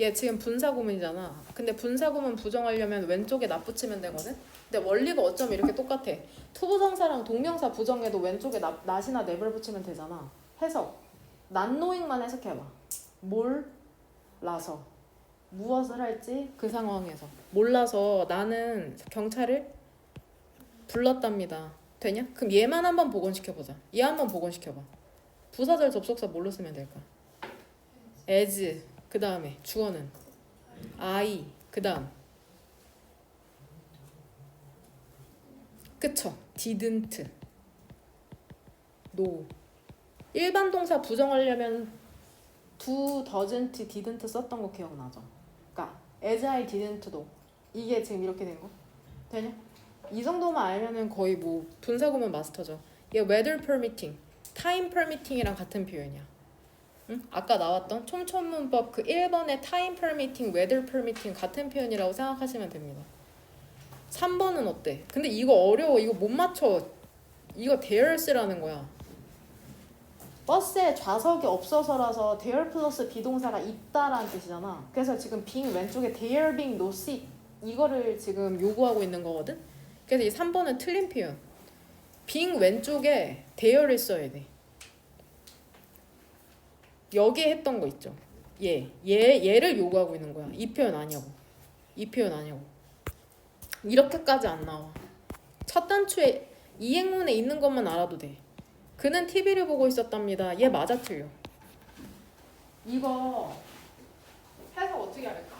얘 지금 분사구문이잖아. 근데 분사구문 부정하려면 왼쪽에 나 붙이면 되거든? 근데 원리가 어쩌면 이렇게 똑같아. 투부정사랑 동명사 부정해도 왼쪽에 not이나 never 붙이면 되잖아. 해석 not knowing만 해석해봐. 몰라서 무엇을 할지 그 상황에서 몰라서 나는 경찰을 불렀답니다. 되냐? 그럼 얘만 한번 복원시켜보자. 얘 한번 복원시켜봐. 부사절 접속사 뭘로 쓰면 될까? as 그 다음에 주어는 I 그 다음 그쵸? didn't no 일반 동사 부정하려면 do, doesn't, didn't 썼던 거 기억나죠? 그러니까 as I didn't do 이게 지금 이렇게 된 거? 되냐? 이 정도만 알면은 거의 뭐 분사구문 마스터죠. 얘 weather permitting, time permitting이랑 같은 표현이야. 응? 아까 나왔던 촘촘문법 그 1번의 time permitting, weather permitting 같은 표현이라고 생각하시면 됩니다. 3번은 어때? 근데 이거 어려워. 이거 못 맞춰. 이거 there's라는 거야. 버스에 좌석이 없어서라서 there 플러스 비동사가 있다라는 뜻이잖아. 그래서 지금 being 왼쪽에 there being no seat 이거를 지금 요구하고 있는 거거든. 그래서 이 3번은 틀린 표현. being 왼쪽에 there를 써야 돼. 여기에 했던 거 있죠. 얘를 요구하고 있는 거야. 이 표현 아니냐고. 이 표현 아니냐고. 이렇게까지 안 나와. 첫 단추에 이행문에 있는 것만 알아도 돼. 그는 TV를 보고 있었답니다. 얘 맞아 틀려? 이거 해석 어떻게 할까?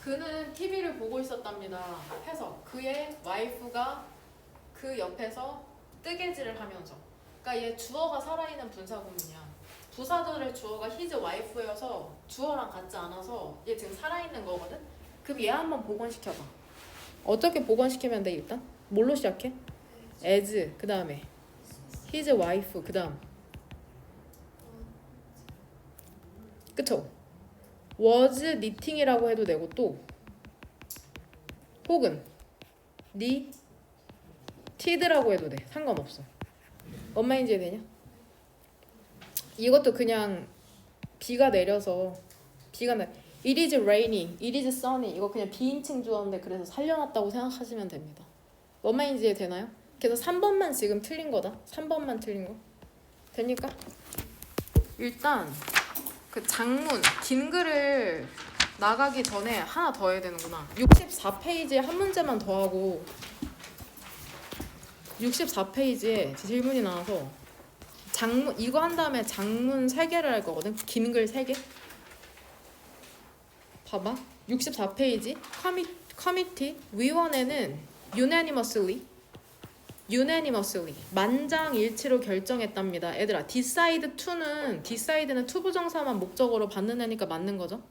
그는 TV를 보고 있었답니다. 해석. 그의 와이프가 그 옆에서 뜨개질을 하면서. 그러니까 얘 주어가 살아있는 분사구문이야. 부사절의 주어가 his wife여서 주어랑 같지 않아서 얘 지금 살아있는 거거든? 그럼 얘 한번 복원시켜봐. 어떻게 복원시키면 돼 일단? 뭘로 시작해? as 그 다음에 his wife 그 다음 그쵸? was knitting이라고 해도 되고 또 혹은 knited라고 해도 돼. 상관없어. 뭔 말인지 되냐? 이것도 그냥 비가 내려서 It is raining, it is sunny 이거 그냥 비인칭 주어인데 그래서 살려놨다고 생각하시면 됩니다. 뭔 말인지 되나요? 그래서 3번만 지금 틀린 거다. 3번만 틀린 거. 됩니까? 일단 그 장문 긴 글을 나가기 전에 하나 더 해야 되는구나. 64페이지에 한 문제만 더 하고 64페이지에 질문이 나와서 장문 이거 한 다음에 장문 3개를 할 거거든. 긴 글 3개. 봐봐. 64페이지 커미티 위원회는 unanimously 만장일치로 결정했답니다. 얘들아 decide는 to 부정사만 목적어로 받는 애니까 맞는 거죠.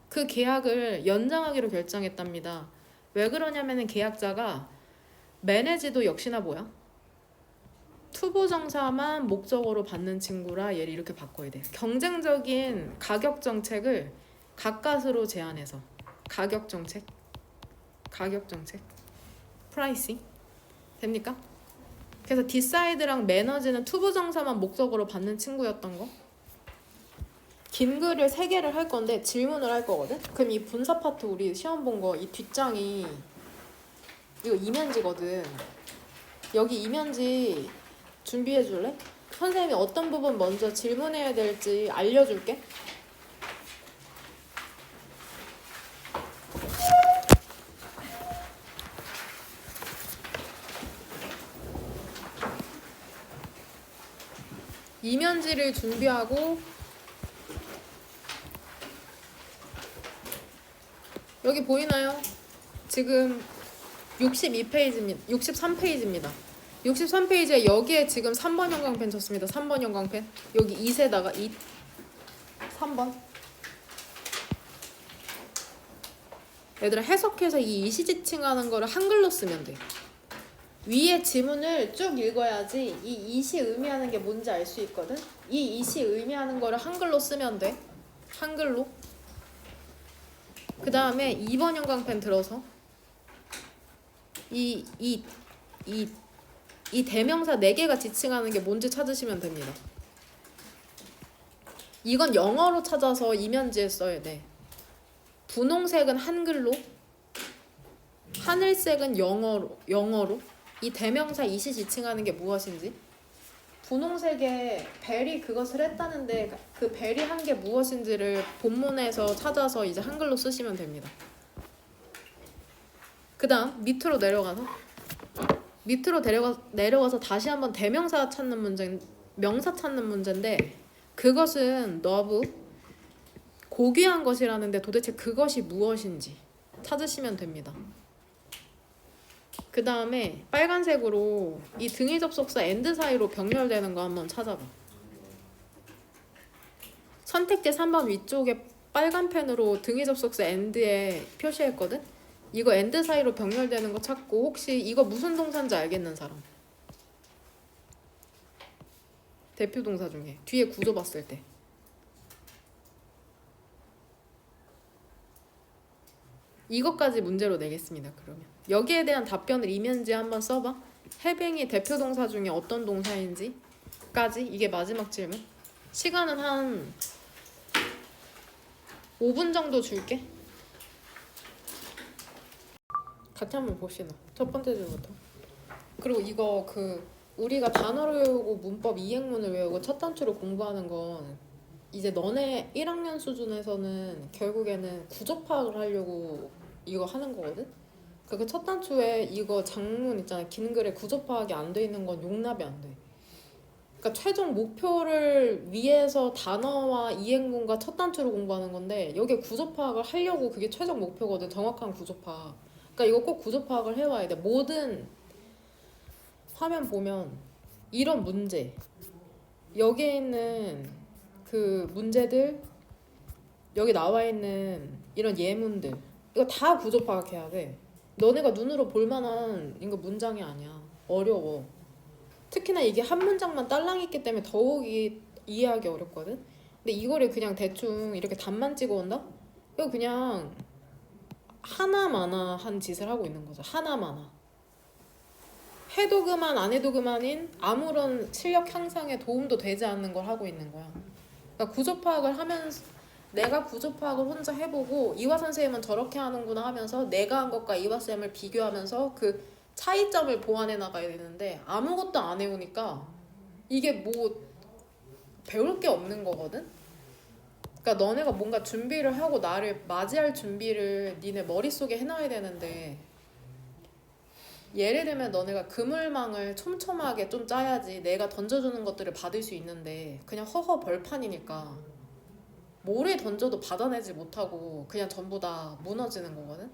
그 계약을 연장하기로 결정했답니다. 왜 그러냐면은 계약자가 manage도 역시나 뭐야? to 부정사만 목적어로 받는 친구라 얘를 이렇게 바꿔야 돼. 경쟁적인 가격 정책을 가까스로 제한해서 가격 정책 프라이싱 됩니까? 그래서 decide랑 manage는 to 부정사만 목적어로 받는 친구였던 거. 긴 글을 3개를 할 건데 질문을 할 거거든. 그럼 이 분사 파트 우리 시험 본 거 이 뒷장이 이거 이면지거든. 여기 이면지 준비해 줄래? 선생님이 어떤 부분 먼저 질문해야 될지 알려줄게. 이면지를 준비하고 여기 보이나요? 지금 62페이지입니다. 63페이지입니다. 63페이지에 여기에 지금 3번 형광펜 쳤습니다. 3번 형광펜. 여기 2에다가 2 3번. 얘들아 해석해서 이 이시지칭하는 거를 한글로 쓰면 돼. 위에 지문을 쭉 읽어야지 이 이시 의미하는 게 뭔지 알 수 있거든. 이 이시 의미하는 거를 한글로 쓰면 돼. 한글로. 그 다음에 2번 형광펜 들어서 이 대명사 4개가 지칭하는 게 뭔지 찾으시면 됩니다. 이건 영어로 찾아서 이면지에 써야 돼. 분홍색은 한글로, 하늘색은 영어로. 이 대명사 이시 지칭하는 게 무엇인지. 분홍색에 벨이 그것을 했다는데 그 벨이 한 게 무엇인지를 본문에서 찾아서 이제 한글로 쓰시면 됩니다. 그 다음 밑으로 내려가서 다시 한번 대명사 찾는 문제, 명사 찾는 문제인데 그것은 너무 고귀한 것이라는데 도대체 그것이 무엇인지 찾으시면 됩니다. 그 다음에 빨간색으로 이 등위 접속사 and 사이로 병렬되는 거 한번 찾아봐. 선택지 3번 위쪽에 빨간 펜으로 등위 접속사 and에 표시했거든? 이거 and 사이로 병렬되는 거 찾고 혹시 이거 무슨 동사인지 알겠는 사람? 대표 동사 중에 뒤에 구조 봤을 때 이것까지 문제로 내겠습니다. 그러면 여기에 대한 답변을 이면지에 한번 써봐. having이 대표 동사 중에 어떤 동사인지까지. 이게 마지막 질문. 시간은 한 5분 정도 줄게. 같이 한번 봅시다. 첫 번째 줄부터. 그리고 이거 우리가 단어를 외우고 문법 이행문을 외우고 첫 단추를 공부하는 건 이제 너네 1학년 수준에서는 결국에는 구조 파악을 하려고 이거 하는 거거든? 그 첫 단추에 이거 장문 있잖아. 긴 글에 구조 파악이 안 돼 있는 건 용납이 안 돼. 그러니까 최종 목표를 위해서 단어와 이행문과 첫 단추를 공부하는 건데 여기에 구조 파악을 하려고 그게 최종 목표거든. 정확한 구조 파악. 그러니까 이거 꼭 구조 파악을 해와야 돼. 모든 화면 보면 이런 문제 여기에 있는 그 문제들 여기 나와 있는 이런 예문들 이거 다 구조 파악해야 돼. 너네가 눈으로 볼 만한 이거 문장이 아니야. 어려워. 특히나 이게 한 문장만 딸랑 있기 때문에 더욱이 이해하기 어렵거든. 근데 이거를 그냥 대충 이렇게 답만 찍어온다? 이거 그냥 하나마나 한 짓을 하고 있는 거죠. 하나마나. 해도 그만 안 해도 그만인 아무런 실력 향상에 도움도 되지 않는 걸 하고 있는 거야. 그러니까 구조 파악을 하면서 내가 구조 파악을 혼자 해보고 이화 선생님은 저렇게 하는구나 하면서 내가 한 것과 이화 쌤을 비교하면서 그 차이점을 보완해 나가야 되는데 아무것도 안 해오니까 이게 뭐 배울 게 없는 거거든. 그러니까 너네가 뭔가 준비를 하고 나를 맞이할 준비를 니네 머릿속에 해놔야 되는데 예를 들면 너네가 그물망을 촘촘하게 좀 짜야지 내가 던져주는 것들을 받을 수 있는데 그냥 허허 벌판이니까 뭐를 던져도 받아내지 못하고 그냥 전부 다 무너지는 거거든.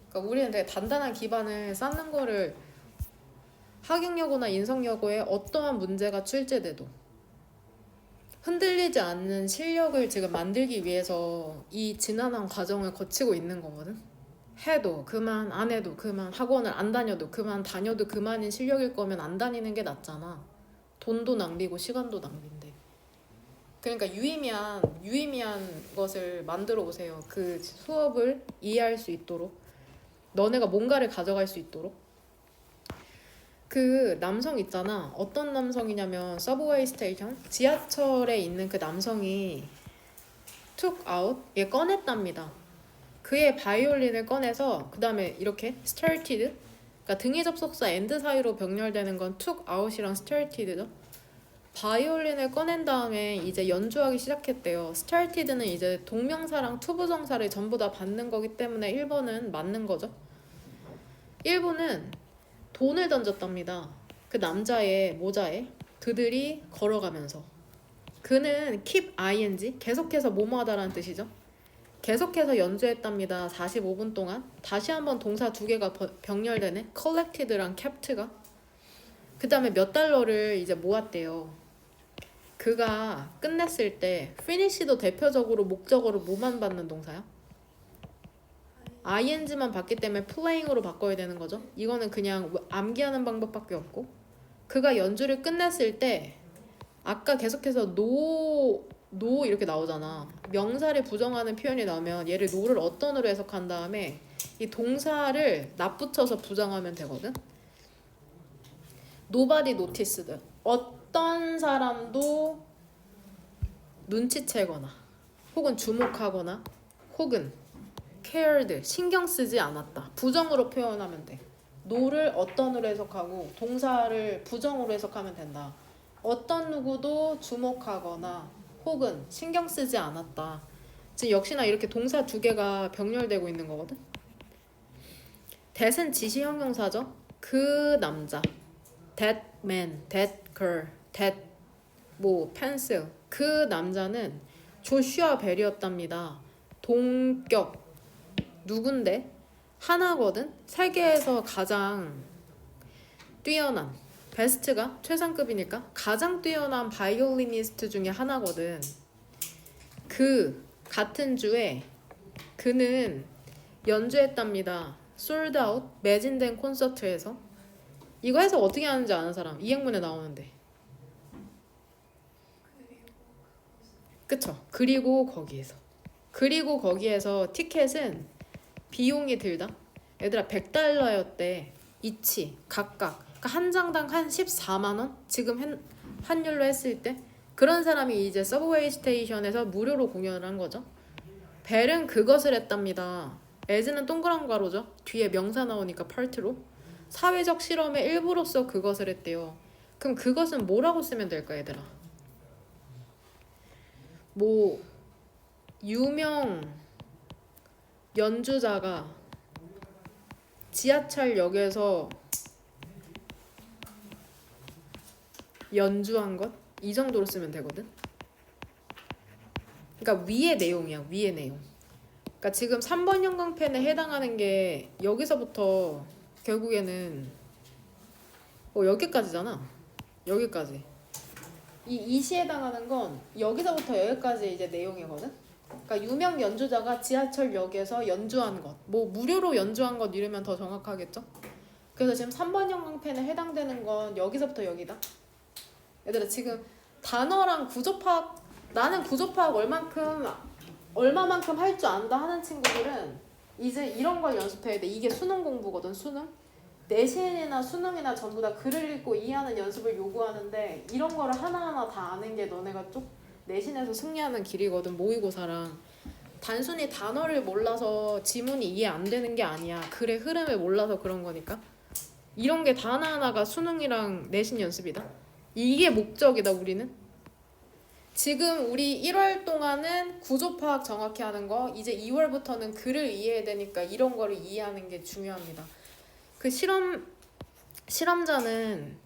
그러니까 우리는 되게 단단한 기반을 쌓는 거를 학용여고나 인성여고에 어떠한 문제가 출제돼도 흔들리지 않는 실력을 지금 만들기 위해서 이 지난한 과정을 거치고 있는 거거든. 해도 그만, 안 해도 그만, 학원을 안 다녀도 그만, 다녀도 그만인 실력일 거면 안 다니는 게 낫잖아. 돈도 낭비고 시간도 낭비인데. 그러니까 유의미한 것을 만들어 오세요. 그 수업을 이해할 수 있도록. 너네가 뭔가를 가져갈 수 있도록. 그 남성 있잖아. 어떤 남성이냐면 서브웨이 스테이션 지하철에 있는 그 남성이 took out 얘 꺼냈답니다. 그의 바이올린을 꺼내서 그 다음에 이렇게 started 그러니까 등위 접속사 and 사이로 병렬되는 건 took out이랑 started죠. 바이올린을 꺼낸 다음에 이제 연주하기 시작했대요. started는 이제 동명사랑 투부정사를 전부 다 받는 거기 때문에 1번은 맞는 거죠. 1번은 돈을 던졌답니다. 그 남자의 모자에 그들이 걸어가면서 그는 keep ing 계속해서 뭐뭐 하다라는 뜻이죠. 계속해서 연주했답니다. 45분 동안. 다시 한번 동사 두 개가 병렬되네. collected랑 kept가. 그 다음에 몇 달러를 이제 모았대요. 그가 끝냈을 때 finish도 대표적으로 목적어로 뭐만 받는 동사야? ing만 받기 때문에 playing으로 바꿔야 되는 거죠. 이거는 그냥 암기하는 방법밖에 없고 그가 연주를 끝냈을 때 아까 계속해서 no 이렇게 나오잖아. 명사를 부정하는 표현이 나오면 얘를 no를 어떤으로 해석한 다음에 이 동사를 납붙여서 부정하면 되거든. nobody noticed 어떤 사람도 눈치채거나 혹은 주목하거나 혹은 cared 신경 쓰지 않았다. 부정으로 표현하면 돼. no를 어떤으로 해석하고 동사를 부정으로 해석하면 된다. 어떤 누구도 주목하거나 혹은 신경 쓰지 않았다. 지금 역시나 이렇게 동사 두 개가 병렬되고 있는 거거든. that은 지시 형용사죠. 그 남자 that man, that girl, that 뭐 pencil 그 남자는 조슈아 벨이었답니다. 동격 누군데? 하나거든. 세계에서 가장 뛰어난 베스트가 최상급이니까 가장 뛰어난 바이올리니스트 중에 하나거든. 그 같은 주에 그는 연주했답니다. sold out 매진된 콘서트에서. 이거 해서 어떻게 하는지 아는 사람? 이 행문에 나오는데. 그쵸? 그리고 거기에서 티켓은 비용이 들다. 얘들아 100달러였대. 이치 각각. 그러니까 한 장당 한 14만 원? 지금 환율로 했을 때 그런 사람이 이제 서브웨이 스테이션에서 무료로 공연을 한 거죠. 벨은 그것을 했답니다. as는 동그란 가로죠. 뒤에 명사 나오니까 part로. 사회적 실험의 일부로서 그것을 했대요. 그럼 그것은 뭐라고 쓰면 될까 얘들아? 뭐 유명 연주자가 지하철역에서 연주한 것? 이 정도로 쓰면 되거든. 그러니까 위의 내용이야. 위의 내용. 그러니까 지금 3번 형광펜에 해당하는 게 여기서부터 결국에는 여기까지잖아. 여기까지. 이 시에 해당하는 건 여기서부터 여기까지 이제 내용이거든. 그러니까 유명 연주자가 지하철역에서 연주한 것, 뭐 무료로 연주한 것 이러면 더 정확하겠죠? 그래서 지금 3번 형광펜에 해당되는 건 여기서부터 여기다. 얘들아 지금 단어랑 구조 파악, 나는 구조 파악 얼마만큼 할 줄 안다 하는 친구들은 이제 이런 걸 연습해야 돼. 이게 수능 공부거든. 수능. 내신이나 수능이나 전부 다 글을 읽고 이해하는 연습을 요구하는데 이런 거를 하나하나 다 아는 게 너네가 좀 내신에서 승리하는 길이거든. 모의고사랑. 단순히 단어를 몰라서 지문이 이해 안 되는 게 아니야. 글의 흐름을 몰라서 그런 거니까. 이런 게 다 하나하나가 수능이랑 내신 연습이다. 이게 목적이다. 우리는. 지금 우리 1월 동안은 구조 파악 정확히 하는 거, 이제 2월부터는 글을 이해해야 되니까 이런 거를 이해하는 게 중요합니다. 그 실험자는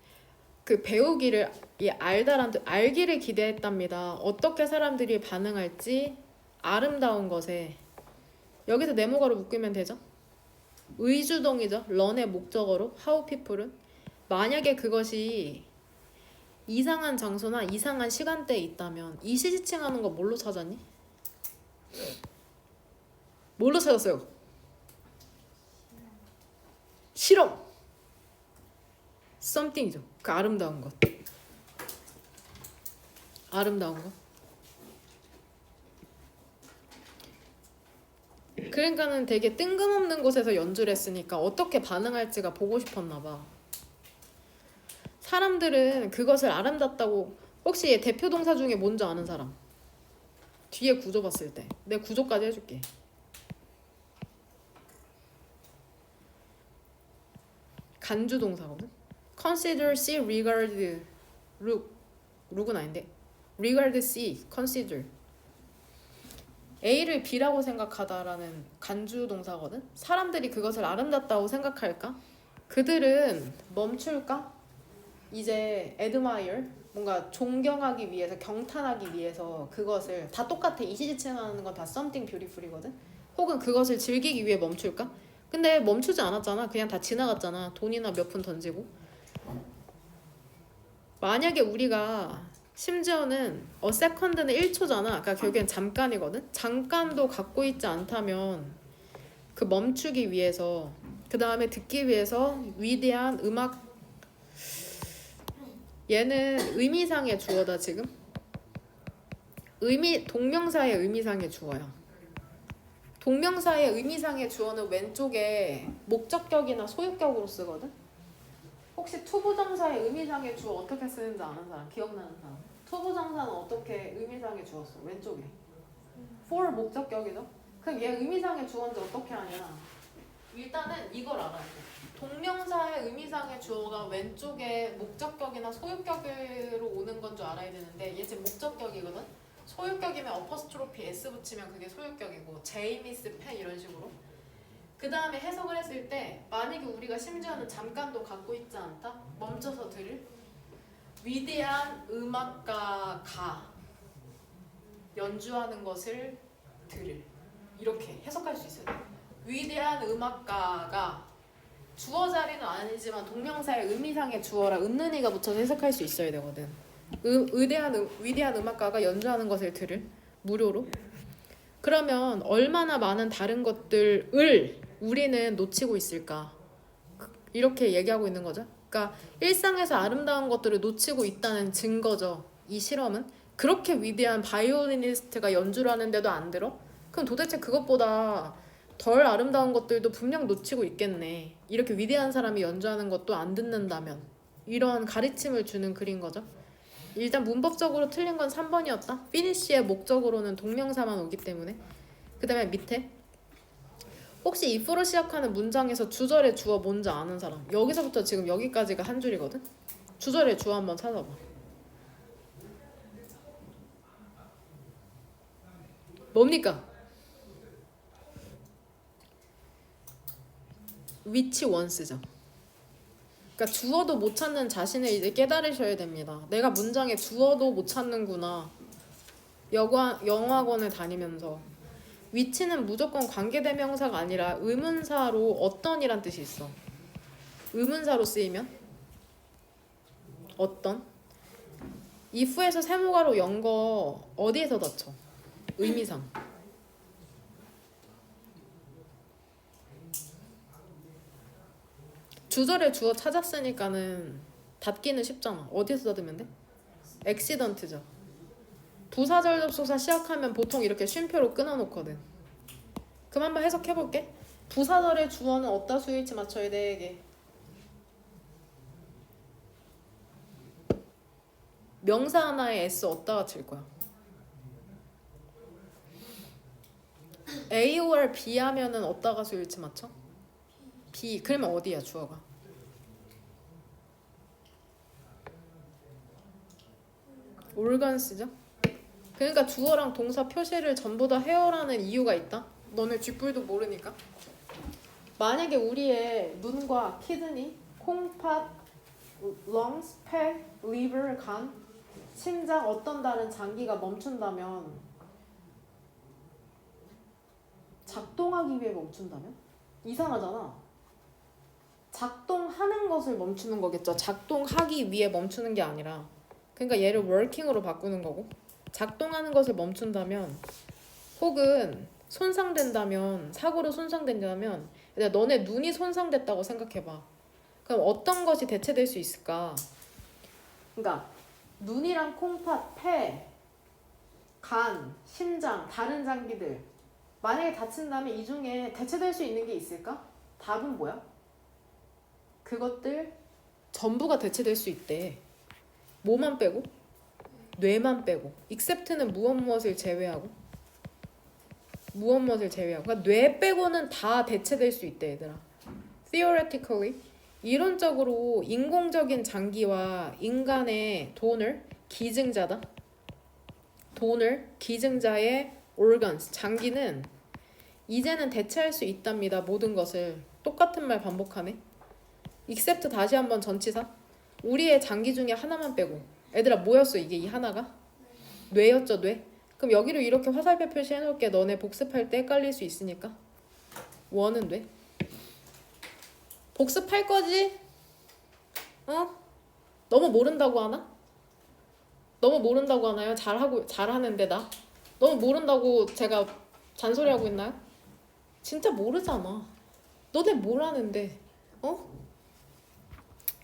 그 배우기를 알기를 기대했답니다. 어떻게 사람들이 반응할지 아름다운 것에. 여기서 네모가로 묶으면 되죠. 의주동이죠. 런의 목적어로 how people은 만약에 그것이 이상한 장소나 이상한 시간대에 있다면 이시지칭하는 거 뭘로 찾았니? 뭘로 찾았어요? 실험. something이죠. 그 아름다운 것. 아름다운 것. 그러니까는 되게 뜬금없는 곳에서 연주를 했으니까 어떻게 반응할지가 보고 싶었나 봐. 사람들은 그것을 아름답다고. 혹시 대표 동사 중에 뭔지 아는 사람? 뒤에 구조 봤을 때. 내가 구조까지 해줄게. 간주 동사거든. consider, see, regard, look은 아닌데 regard, see, consider. A를 B라고 생각하다라는 간주 동사거든. 사람들이 그것을 아름답다고 생각할까? 그들은 멈출까? 이제 admire, 뭔가 존경하기 위해서, 경탄하기 위해서 그것을 다 똑같아. 이시지칭하는 건 다 something beautiful이거든. 혹은 그것을 즐기기 위해 멈출까? 근데 멈추지 않았잖아. 그냥 다 지나갔잖아. 돈이나 몇 푼 던지고. 만약에 우리가 심지어는 second는 1초잖아. 그러니까 결국엔 잠깐이거든. 잠깐도 갖고 있지 않다면 그 멈추기 위해서, 그 다음에 듣기 위해서 위대한 음악. 얘는 의미상의 주어다. 지금 동명사의 의미상의 주어야. 동명사의 의미상의 주어는 왼쪽에 목적격이나 소유격으로 쓰거든. 혹시 투부정사의 의미상의 주어 어떻게 쓰는지 아는 사람? 기억나는 사람? 투부정사는 어떻게 의미상의 주어써? 왼쪽에 for 목적격이죠. 그럼 얘 의미상의 주어인지 어떻게 하냐? 일단은 이걸 알아야 돼. 동명사의 의미상의 주어가 왼쪽에 목적격이나 소유격으로 오는 건 줄 알아야 되는데 얘 지금 목적격이거든? 소유격이면 어퍼스트로피 S 붙이면 그게 소유격이고 제이미스 펜 이런 식으로. 그 다음에 해석을 했을 때 만약에 우리가 심지어는 잠깐도 갖고 있지 않다? 멈춰서 들을? 위대한 음악가가 연주하는 것을 들을. 이렇게 해석할 수 있어요. 위대한 음악가가 주어 자리는 아니지만 동명사의 의미상의 주어라 은는이가 붙여서 해석할 수 있어야 되거든. 위대한 음악가가 연주하는 것을 들을. 무료로. 그러면 얼마나 많은 다른 것들을 우리는 놓치고 있을까? 이렇게 얘기하고 있는 거죠. 그러니까 일상에서 아름다운 것들을 놓치고 있다는 증거죠. 이 실험은. 그렇게 위대한 바이올리니스트가 연주를 하는데도 안 들어? 그럼 도대체 그것보다 덜 아름다운 것들도 분명 놓치고 있겠네. 이렇게 위대한 사람이 연주하는 것도 안 듣는다면. 이런 가르침을 주는 글인 거죠. 일단 문법적으로 틀린 건 3번이었다. finish의 목적으로는 동명사만 오기 때문에. 그 다음에 밑에 혹시 if로 시작하는 문장에서 주절의 주어 뭔지 아는 사람? 여기서부터 지금 여기까지가 한 줄이거든. 주절의 주어 한번 찾아봐. 뭡니까? which ones죠. 그러니까 주어도 못 찾는 자신을 이제 깨달으셔야 됩니다. 내가 문장에 주어도 못 찾는구나. 영어학원을 다니면서. which는 무조건 관계대명사가 아니라 의문사로 어떤이란 뜻이 있어. 의문사로 쓰이면 어떤? if에서 세모가로 연 거 어디에서 다쳐? 의미상. 주절에 주어 찾았으니까는 닫기는 쉽잖아. 어디에서 닫으면 돼? accident죠. 부사절 접속사 시작하면 보통 이렇게 쉼표로 끊어놓거든. 그럼 한번 해석해볼게. 부사절의 주어는 어디다 수일치 맞춰야 돼? 이게 명사 하나에 s 어디다가 칠 거야? A or B 하면은 어디다가 수일치 맞춰? B. 그러면 어디야 주어가? organs죠? 그러니까 주어랑 동사 표시를 전부 다 해오라는 이유가 있다? 너네 쥐뿔도 모르니까. 만약에 우리의 눈과 키드니, 콩팥, lungs, 폐, liver, 간, 심장 어떤 다른 장기가 멈춘다면 작동하기 위해 멈춘다면? 이상하잖아. 작동하는 것을 멈추는 거겠죠. 작동하기 위해 멈추는 게 아니라. 그러니까 얘를 working으로 바꾸는 거고. 작동하는 것을 멈춘다면 혹은 손상된다면 사고로 손상된다면 너네 눈이 손상됐다고 생각해봐. 그럼 어떤 것이 대체될 수 있을까? 그러니까 눈이랑 콩팥, 폐, 간, 심장, 다른 장기들 만약에 다친다면 이 중에 대체될 수 있는 게 있을까? 답은 뭐야? 그것들 전부가 대체될 수 있대. 뭐만 빼고? 뇌만 빼고. except는 무엇을 제외하고? 무엇을 제외하고. 그러니까 뇌 빼고는 다 대체될 수 있대 얘들아. theoretically 이론적으로 인공적인 장기와 인간의 돈을 기증자다. 돈을 기증자의 organs 장기는 이제는 대체할 수 있답니다. 모든 것을. 똑같은 말 반복하네. except 다시 한번 전치사. 우리의 장기 중에 하나만 빼고. 애들아 뭐였어 이게 이 하나가? 뇌였죠 뇌. 그럼 여기로 이렇게 화살표 표시해놓을게. 너네 복습할 때 헷갈릴 수 있으니까. 원은 뇌. 복습할 거지? 어? 너무 모른다고 하나? 너무 모른다고 하나요? 잘하는데 나? 너무 모른다고 제가 잔소리하고 있나요? 진짜 모르잖아. 너네 뭘 하는데? 어?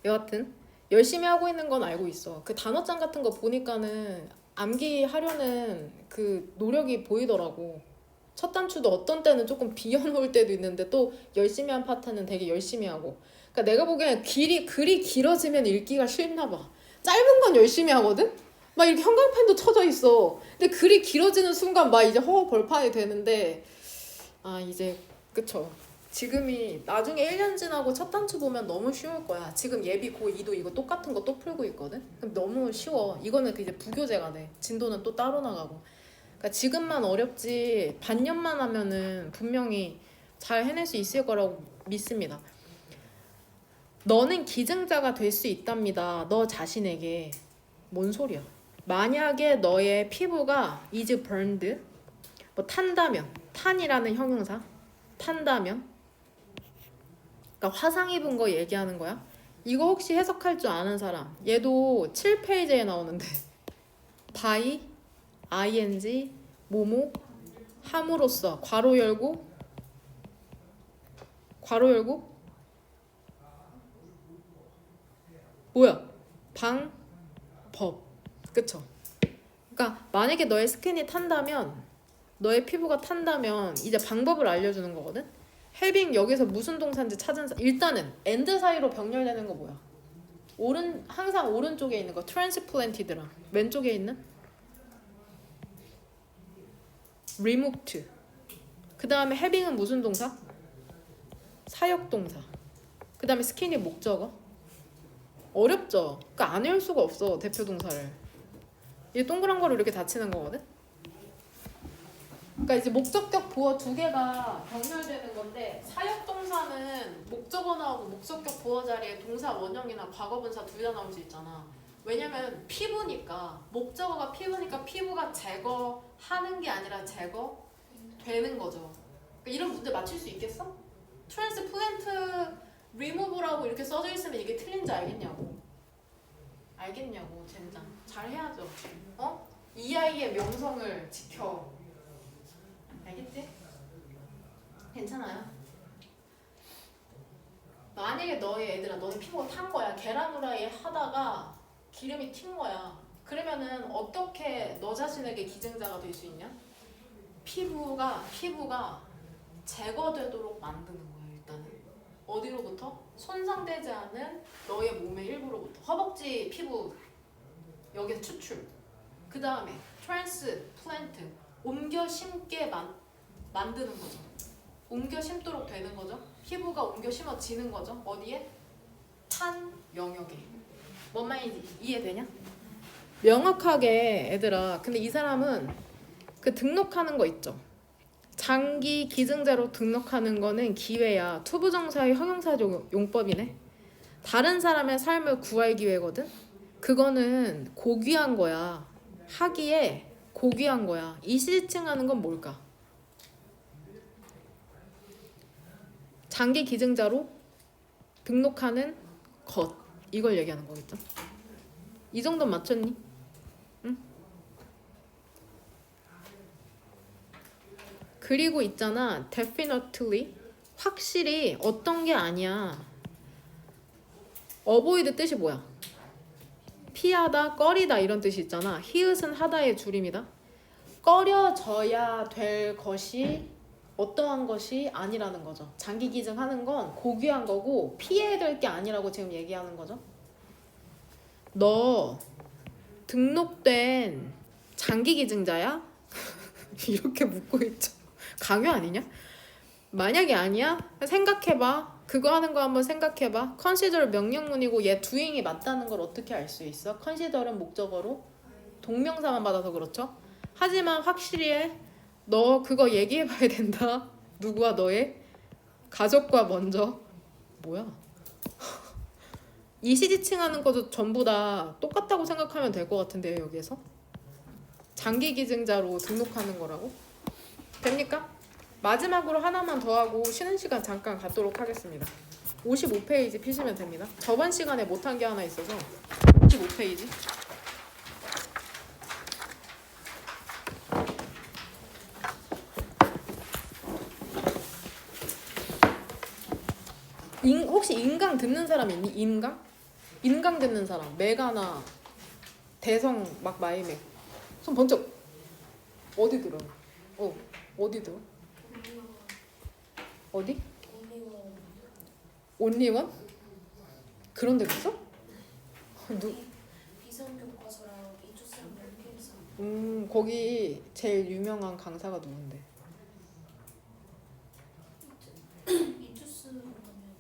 여하튼 열심히 하고 있는 건 알고 있어. 그 단어장 같은 거 보니까는 암기하려는 그 노력이 보이더라고. 첫 단추도 어떤 때는 조금 비어놓을 때도 있는데 또 열심히 한 파트는 되게 열심히 하고. 그러니까 내가 보기엔 글이 길어지면 읽기가 싫나 봐. 짧은 건 열심히 하거든? 막 이렇게 형광펜도 쳐져 있어. 근데 글이 길어지는 순간 막 이제 벌판이 되는데 이제 그쵸. 지금이 나중에 1년 지나고 첫 단추 보면 너무 쉬울 거야. 지금 예비 고2도 이거 똑같은 거 또 풀고 있거든? 그럼 너무 쉬워. 이거는 이제 부교재가 돼. 진도는 또 따로 나가고. 그러니까 지금만 어렵지 반년만 하면은 분명히 잘 해낼 수 있을 거라고 믿습니다. 너는 기증자가 될 수 있답니다. 너 자신에게. 뭔 소리야? 만약에 너의 피부가 is burned 뭐 탄다면 탄이라는 형용사 탄다면 그러니까 화상 입은 거 얘기하는 거야. 이거 혹시 해석할 줄 아는 사람? 얘도 7페이지에 나오는데 by ing 뭐뭐 함으로써 괄호 열고 뭐야? 방법 그쵸? 그러니까 만약에 너의 스킨이 탄다면 너의 피부가 탄다면 이제 방법을 알려주는 거거든? having 여기서 무슨 동사인지 찾은 일단은 and 사이로 병렬되는 거 뭐야? 항상 오른쪽에 있는 거 transplanted랑 왼쪽에 있는 removed 그 다음에 having은 무슨 동사? 사역 동사 그 다음에 skin이 목적어 어렵죠? 그러니까 안 외울 수가 없어 대표 동사를. 이 동그란 거로 이렇게 닫히는 거거든? 그러니까 이제 목적격 보어 두 개가 병렬되는 건데 사역동사는 목적어 나오고 목적격 보어 자리에 동사 원형이나 과거분사 둘 다 나올 수 있잖아. 왜냐면 피부니까 목적어가 피부니까 피부가 제거하는 게 아니라 제거되는 거죠. 그러니까 이런 문제 맞출 수 있겠어? 트랜스플랜트 리무브라고 이렇게 써져 있으면 이게 틀린지 알겠냐고. 알겠냐고 젠장. 잘 해야죠. 어? 이 아이의 명성을 지켜. 알겠지? 괜찮아요? 만약에 너네 피부가 탄 거야. 계란 후라이 하다가 기름이 튄 거야. 그러면은 어떻게 너 자신에게 기증자가 될 수 있냐? 피부가 제거되도록 만드는 거야. 일단은 어디로부터? 손상되지 않은 너의 몸의 일부로부터. 허벅지 피부 여기서 추출. 그 다음에 트랜스플랜트 옮겨 심게 만드는 거죠. 옮겨 심도록 되는 거죠. 피부가 옮겨 심어지는 거죠. 어디에? 탄 영역에. 뭔 말인지 이해되냐? 명확하게 얘들아. 근데 이 사람은 그 등록하는 거 있죠. 장기 기증자로 등록하는 거는 기회야. 투부정사의 형용사 용법이네. 다른 사람의 삶을 구할 기회거든. 그거는 고귀한 거야. 하기에 고귀한 거야. 이 실증하는 건 뭘까? 장기 기증자로 등록하는 것. 이걸 얘기하는 거겠죠. 이 정도는 맞췄니? 응? 그리고 있잖아. definitely. 확실히 어떤 게 아니야. avoid 뜻이 뭐야? 피하다, 꺼리다 이런 뜻이 있잖아. 히읗은 하다의 줄임이다. 꺼려져야 될 것이 어떠한 것이 아니라는 거죠. 장기 기증하는 건 고귀한 거고 피해야 될 게 아니라고 지금 얘기하는 거죠. 너 등록된 장기 기증자야? 이렇게 묻고 있죠. 강요 아니냐? 만약에 아니야? 생각해봐. 그거 하는 거 한번 생각해봐. consider 명령문이고 얘 doing이 맞다는 걸 어떻게 알 수 있어? consider은 목적어로 동명사만 받아서 그렇죠. 하지만 확실히 해. 너 그거 얘기해봐야 된다. 누구와? 너의 가족과 먼저. 뭐야? 이시지칭하는 것도 전부 다 똑같다고 생각하면 될 것 같은데요. 여기에서 장기 기증자로 등록하는 거라고? 됩니까? 마지막으로 하나만 더 하고 쉬는 시간 잠깐 갖도록 하겠습니다. 55페이지 피시면 됩니다. 저번 시간에 못한 게 하나 있어서 55페이지. 혹시 인강 듣는 사람 있니? 인강? 인강 듣는 사람. 메가나 대성 막 마이맥. 손 번쩍. 어디 들어? 어디 들어? 어디? 온리원? 그런 데 있어? 비성교과서랑 이주스랑 연결해서. 거기 제일 유명한 강사가 누군데? 이주스로 가면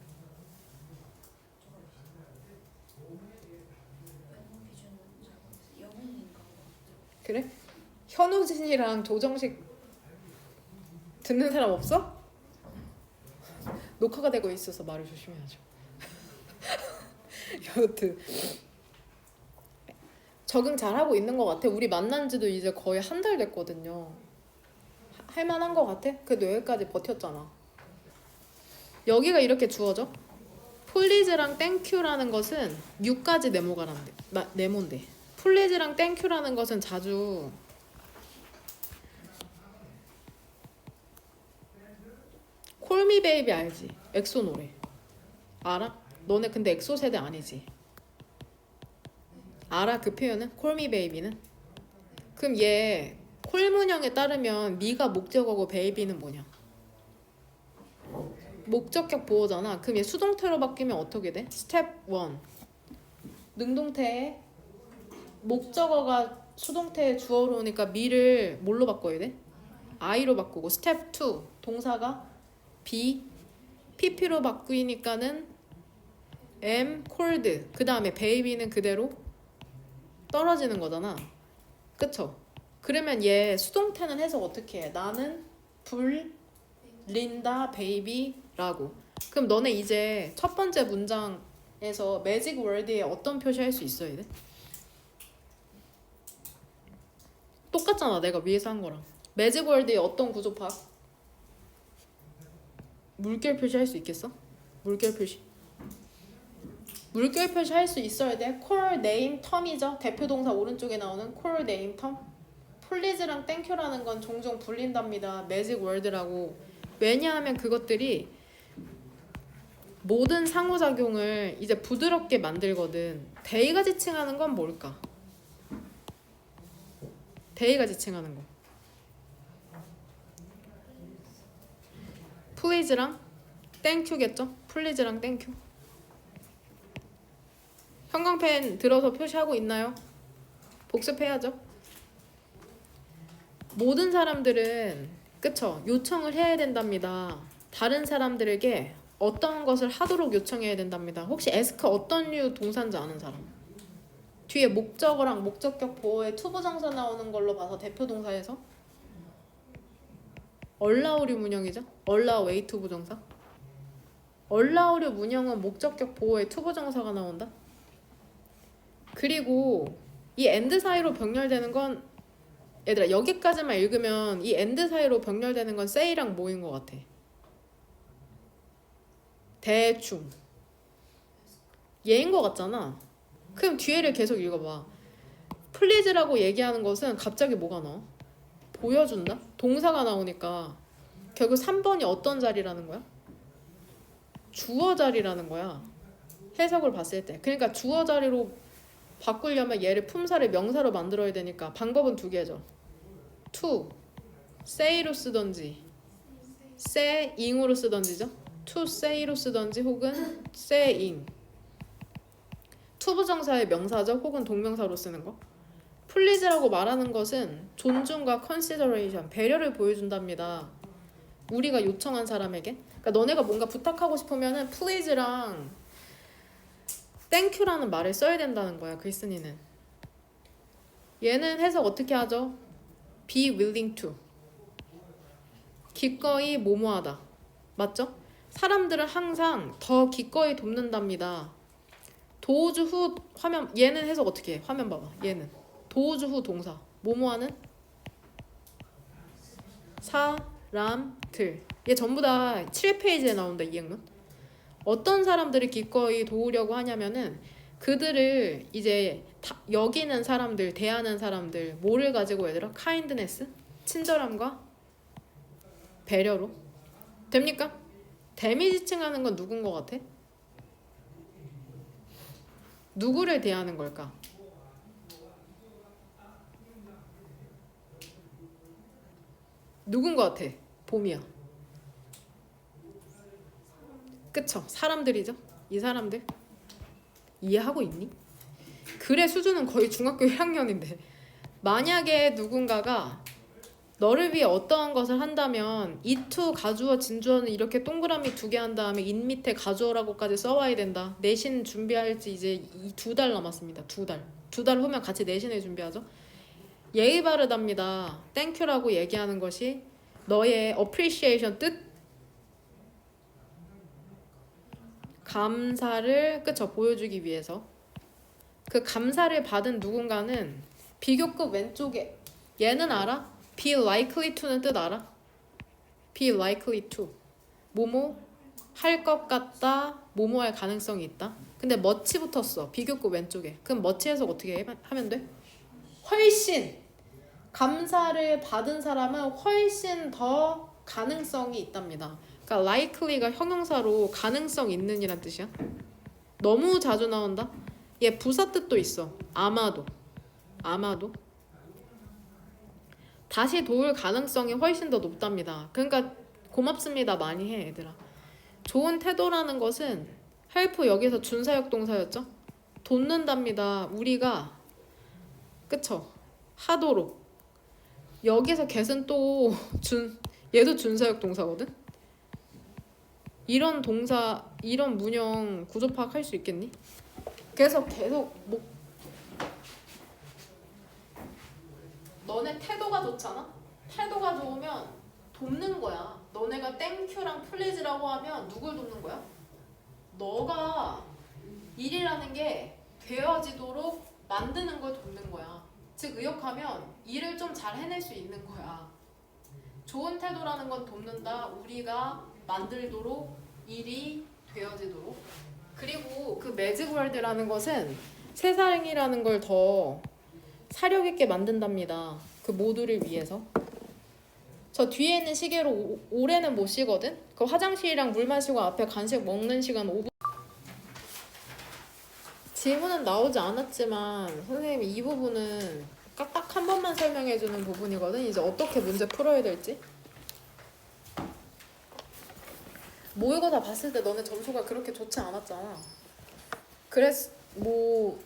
외모 기준은 잘 모르겠어요. 영웅인가? 그래? 현우진이랑 조정식 듣는 사람 없어? 녹화가 되고 있어서 말을 조심해야죠. 여튼 적응 잘하고 있는 것 같아. 우리 만난 지도 이제 거의 한 달 됐거든요. 할만한 것 같아? 그래도 여기까지 버텼잖아. 여기가 이렇게 주어져. 플리즈랑 땡큐라는 것은 6가지 네모인데 플리즈랑 땡큐라는 것은 자주 콜미 베이비 알지? 엑소 노래 알아? 너네 근데 엑소 세대 아니지? 알아 그 표현은? 콜미 베이비는? 그럼 얘 콜문형에 따르면 미가 목적어고 베이비는 뭐냐? 목적격 보호잖아. 그럼 얘 수동태로 바뀌면 어떻게 돼? 스텝 1 능동태에 목적어가 수동태에 주어로 오니까 미를 뭘로 바꿔야 돼? I로 바꾸고 스텝 2 동사가 be, pp로 바꾸니까는 am, cold 그 다음에 baby는 그대로 떨어지는 거잖아. 그쵸? 그러면 얘 수동태는 해석 어떻게 해? 나는 불린다 베이비라고. 그럼 너네 이제 첫 번째 문장에서 매직 월드에 어떤 표시할 수 있어야 돼? 똑같잖아. 내가 위에서 한 거랑. 매직 월드에 어떤 구조파? 물결 표시 할 수 있겠어? 물결 표시. 물결 표시 할 수 있어야 돼. core name term이죠. 대표 동사 오른쪽에 나오는 core name term. please랑 thankyou라는 건 종종 불린답니다. 매직 월드라고. 왜냐하면 그것들이 모든 상호작용을 이제 부드럽게 만들거든. 대의가 지칭하는 건 뭘까? 대의가 지칭하는 거. please랑 땡큐겠죠? please랑 땡큐. 형광펜 들어서 표시하고 있나요? 복습해야죠. 모든 사람들은 그쵸? 요청을 해야 된답니다. 다른 사람들에게 어떤 것을 하도록 요청해야 된답니다. 혹시 ask 어떤 류 동사인지 아는 사람? 뒤에 목적어랑 목적격 보어에 투부정사 나오는 걸로 봐서 대표 동사에서 allow류 문형이죠. allow 투부정사. allow류 문형은 목적격 보어에 투부정사가 나온다. 그리고 이 and 사이로 병렬되는 건 얘들아 여기까지만 읽으면 이 and 사이로 병렬되는 건 say랑 뭐인 것 같아? 대충 얘인 것 같잖아. 그럼 뒤에를 계속 읽어봐. please라고 얘기하는 것은 갑자기 뭐가 나와? 보여준다? 동사가 나오니까 결국 3번이 어떤 자리라는 거야? 주어 자리라는 거야. 해석을 봤을 때. 그러니까 주어 자리로 바꾸려면 얘를 품사를 명사로 만들어야 되니까 방법은 두 개죠. to, say로 쓰던지 saying으로 쓰던지죠. to say로 쓰던지 혹은 saying. 투부정사의 명사죠. 혹은 동명사로 쓰는 거. please라고 말하는 것은 존중과 consideration, 배려를 보여준답니다. 우리가 요청한 사람에게. 그러니까 너네가 뭔가 부탁하고 싶으면은 please랑 땡큐라는 말을 써야 된다는 거야. 글쓴이는. 얘는 해석 어떻게 하죠? be willing to. 기꺼이 뭐뭐하다. 맞죠? 사람들은 항상 더 기꺼이 돕는답니다. 도우주 후 화면. 얘는 해석 어떻게 해? 화면 봐봐. 얘는 도우주 후 동사. 뭐뭐하는? 사람들. 얘 전부 다 7페이지에 나온다. 이 행문. 어떤 사람들을 기꺼이 도우려고 하냐면은 그들을 이제 여기는 사람들, 대하는 사람들, 뭐를 가지고 얘들아? kindness, 친절함과 배려로. 됩니까? 데미지칭하는 건 누군 것 같아? 누구를 대하는 걸까? 누군 것 같아? 봄이야. 그쵸? 사람들이죠? 이 사람들. 이해하고 있니? 글의 수준은 거의 중학교 1학년인데 만약에 누군가가 너를 위해 어떠한 것을 한다면 이투 가주어 진주어는 이렇게 동그라미 2개 한 다음에 인 밑에 가주어라고까지 써와야 된다. 내신 준비할지 이제 2달 남았습니다. 2달. 2달 후면 같이 내신을 준비하죠. 예의 바르답니다. 땡큐라고 얘기하는 것이 너의 appreciation 뜻, 감사를 그쵸 보여주기 위해서. 그 감사를 받은 누군가는 비교급 왼쪽에 얘는 알아? be likely to는 뜻 알아? be likely to 뭐뭐 할 것 같다, 뭐뭐 할 가능성이 있다. 근데 much 붙었어. 비교급 왼쪽에. 그럼 much 해석 어떻게 하면 돼? 훨씬. 감사를 받은 사람은 훨씬 더 가능성이 있답니다. 그러니까 likely가 형용사로 가능성 있는 이란 뜻이야. 너무 자주 나온다. 얘 부사 뜻도 있어. 아마도. 아마도. 다시 도울 가능성이 훨씬 더 높답니다. 그러니까 고맙습니다 많이 해 얘들아. 좋은 태도라는 것은 help 여기서 준사역 동사였죠. 돕는답니다. 우리가 그쵸 하도록. 여기서 get은 또 얘도 준사역 동사거든. 이런 동사, 이런 문형 구조 파악할 수 있겠니? 그래서 계속 너네 태도가 좋잖아? 태도가 좋으면 돕는 거야. 너네가 땡큐랑 플리즈라고 하면 누굴 돕는 거야? 너가 일이라는 게 되어지도록 만드는 걸 돕는 거야. 즉 의역하면 일을 좀 잘 해낼 수 있는 거야. 좋은 태도라는 건 돕는다. 우리가 만들도록 일이 되어지도록. 그리고 그 매직월드라는 것은 세상이라는 걸 더 사력 있게 만든답니다. 그 모두를 위해서. 저 뒤에 있는 시계로 올해는 못 쉬거든? 그 화장실이랑 물 마시고 앞에 간식 먹는 시간 5분. 질문은 나오지 않았지만 선생님이 이 부분은 딱 한 번만 설명해주는 부분이거든. 이제 어떻게 문제 풀어야 될지. 모의고 다 봤을 때 너네 점수가 그렇게 좋지 않았잖아. 그래서 뭐